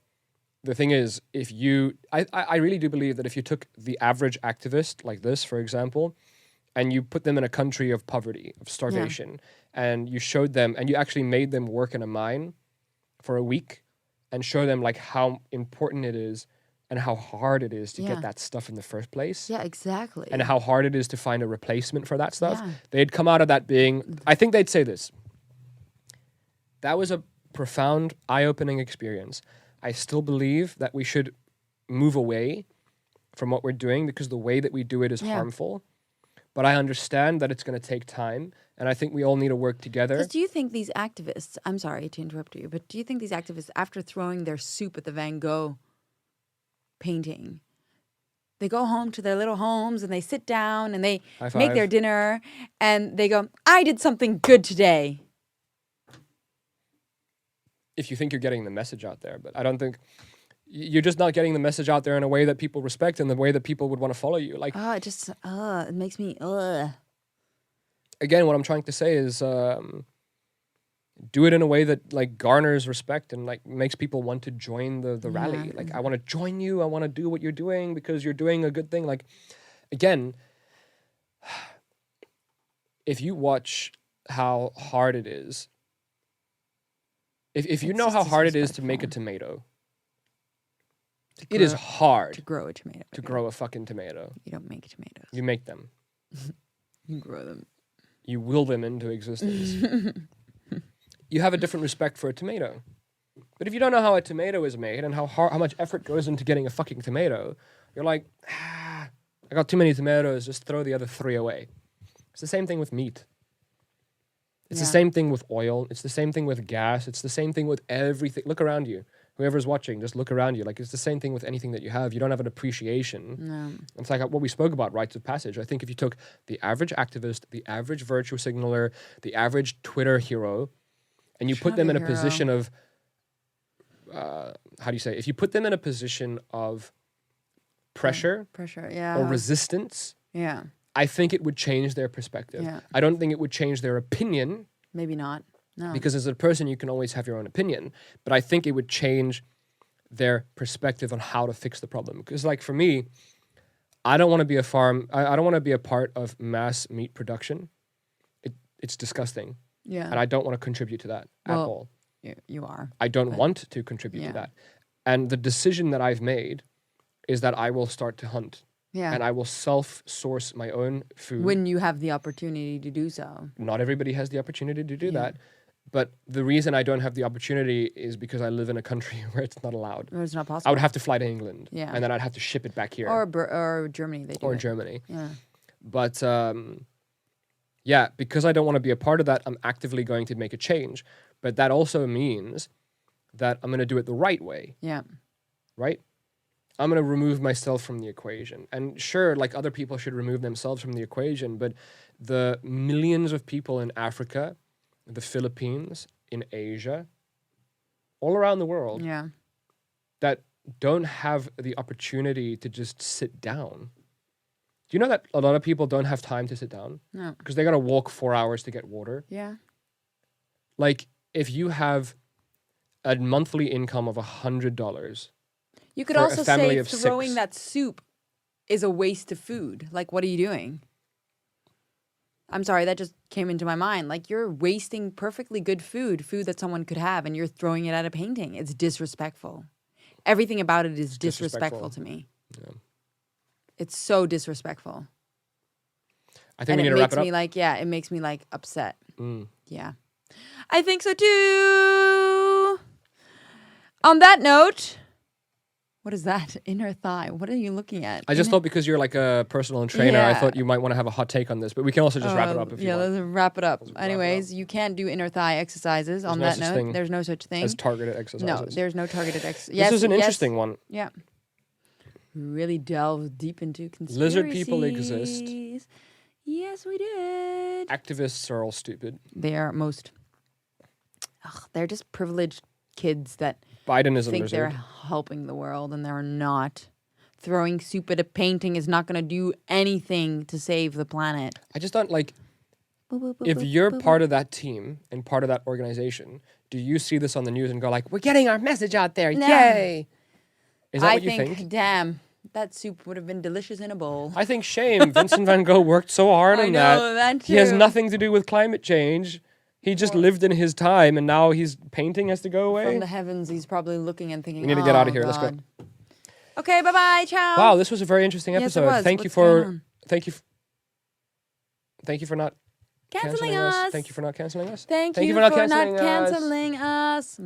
the thing is, if you, I really do believe that if you took the average activist like this, for example, and you put them in a country of poverty, of starvation, and you showed them, and you actually made them work in a mine for a week and show them like how important it is and how hard it is to get that stuff in the first place. Yeah, exactly. And how hard it is to find a replacement for that stuff. Yeah. They'd come out of that being, I think they'd say this. That was a profound, eye-opening experience. I still believe that we should move away from what we're doing because the way that we do it is harmful. But I understand that it's going to take time, and I think we all need to work together. Because do you think these activists, I'm sorry to interrupt you, but do you think these activists, after throwing their soup at the Van Gogh painting, they go home to their little homes and they sit down and they make their dinner and they go, I did something good today? If you think you're getting the message out there, but I don't think you're just not getting the message out there in a way that people respect and the way that people would want to follow you. Like, it makes me, Again, what I'm trying to say is, do it in a way that like garners respect and like makes people want to join the rally. Like, I want to join you. I want to do what you're doing because you're doing a good thing. Like, again, if you watch how hard it is, if you know how hard it is to make a tomato, it is hard to grow a tomato. To grow a fucking tomato. You don't make tomatoes. You make them. You grow them. You will them into existence. You have a different respect for a tomato. But if you don't know how a tomato is made and how much effort goes into getting a fucking tomato, you're like, I got too many tomatoes, just throw the other 3 away. It's the same thing with meat. It's the same thing with oil. It's the same thing with gas. It's the same thing with everything. Look around you. Whoever's watching, just look around you. Like, it's the same thing with anything that you have. You don't have an appreciation. No. It's like what we spoke about, rites of passage. I think if you took the average activist, the average virtue signaler, the average Twitter hero, and you put them in a position of how do you say, if you put them in a position of pressure yeah, or resistance, yeah, I think it would change their perspective. Yeah. I don't think it would change their opinion, maybe not. No, because as a person you can always have your own opinion, but I think it would change their perspective on how to fix the problem. Because like for me, I don't want to be a farm. I don't want to be a part of mass meat production. It's disgusting, yeah, and I don't want to contribute to that at all. you are. I don't want to contribute to that. And the decision that I've made is that I will start to hunt. Yeah, And I will self-source my own food. when you have the opportunity to do so. Not everybody has the opportunity to do that. But the reason I don't have the opportunity is because I live in a country where it's not allowed. It's not possible. I would have to fly to England. Yeah. And then I'd have to ship it back here. Or Germany, they do Or it. Germany. Yeah. But yeah, because I don't want to be a part of that, I'm actively going to make a change. But that also means that I'm going to do it the right way. Yeah. Right? I'm going to remove myself from the equation. And sure, like other people should remove themselves from the equation, but the millions of people in Africa, the Philippines, in Asia, all around the world, Yeah. that don't have the opportunity to just sit down. Do you know that a lot of people don't have time to sit down? No. Because they got to walk 4 hours to get water. Yeah. Like, if you have a monthly income of $100, You could for a also family say of throwing 6. that soup is a waste of food. Like, what are you doing? I'm sorry, that just came into my mind. Like, you're wasting perfectly good food that someone could have, and you're throwing it at a painting. It's disrespectful. Everything about it is disrespectful to me. Yeah. It's so disrespectful. I think And we need it to wrap makes it up. me like, it makes me like upset. Mm. Yeah. I think so too. On that note, what is that? Inner thigh. What are you looking at? I just thought because you're like a personal trainer, I Yeah. thought you might want to have a hot take on this, but we can also just wrap it up if you want. let's wrap it up. Let's wrap it Anyways, you can't do inner thigh exercises. On no that such note, thing there's no such thing. As targeted exercises. No, there's no targeted exercise. This is an interesting one. Yeah. Really delve deep into conspiracies. Lizard people exist. Yes, we did. Activists are all stupid. They are they're just privileged kids that Biden is a think they're lizard. helping the world and they're not. Throwing soup at a painting is not going to do anything to save the planet. I just don't like, if you're part of that team and part of that organization, do you see this on the news and go like, we're getting our message out there, No. yay? Is that I what you think? Damn, that soup would have been delicious in a bowl. I think shame. Vincent van Gogh worked so hard I on know, that. that He has too. nothing to do with climate change. He just lived in his time, and now his painting has to go away. From the heavens, he's probably looking and thinking, We need to get out of here. Let's go. God. Okay, bye-bye, ciao. Wow, this was a very interesting Yes, it episode. was. Thank you What's going for on? thank you for not Canceling canceling us. us. Thank you for not canceling us. Thank you you for not for canceling us. canceling us.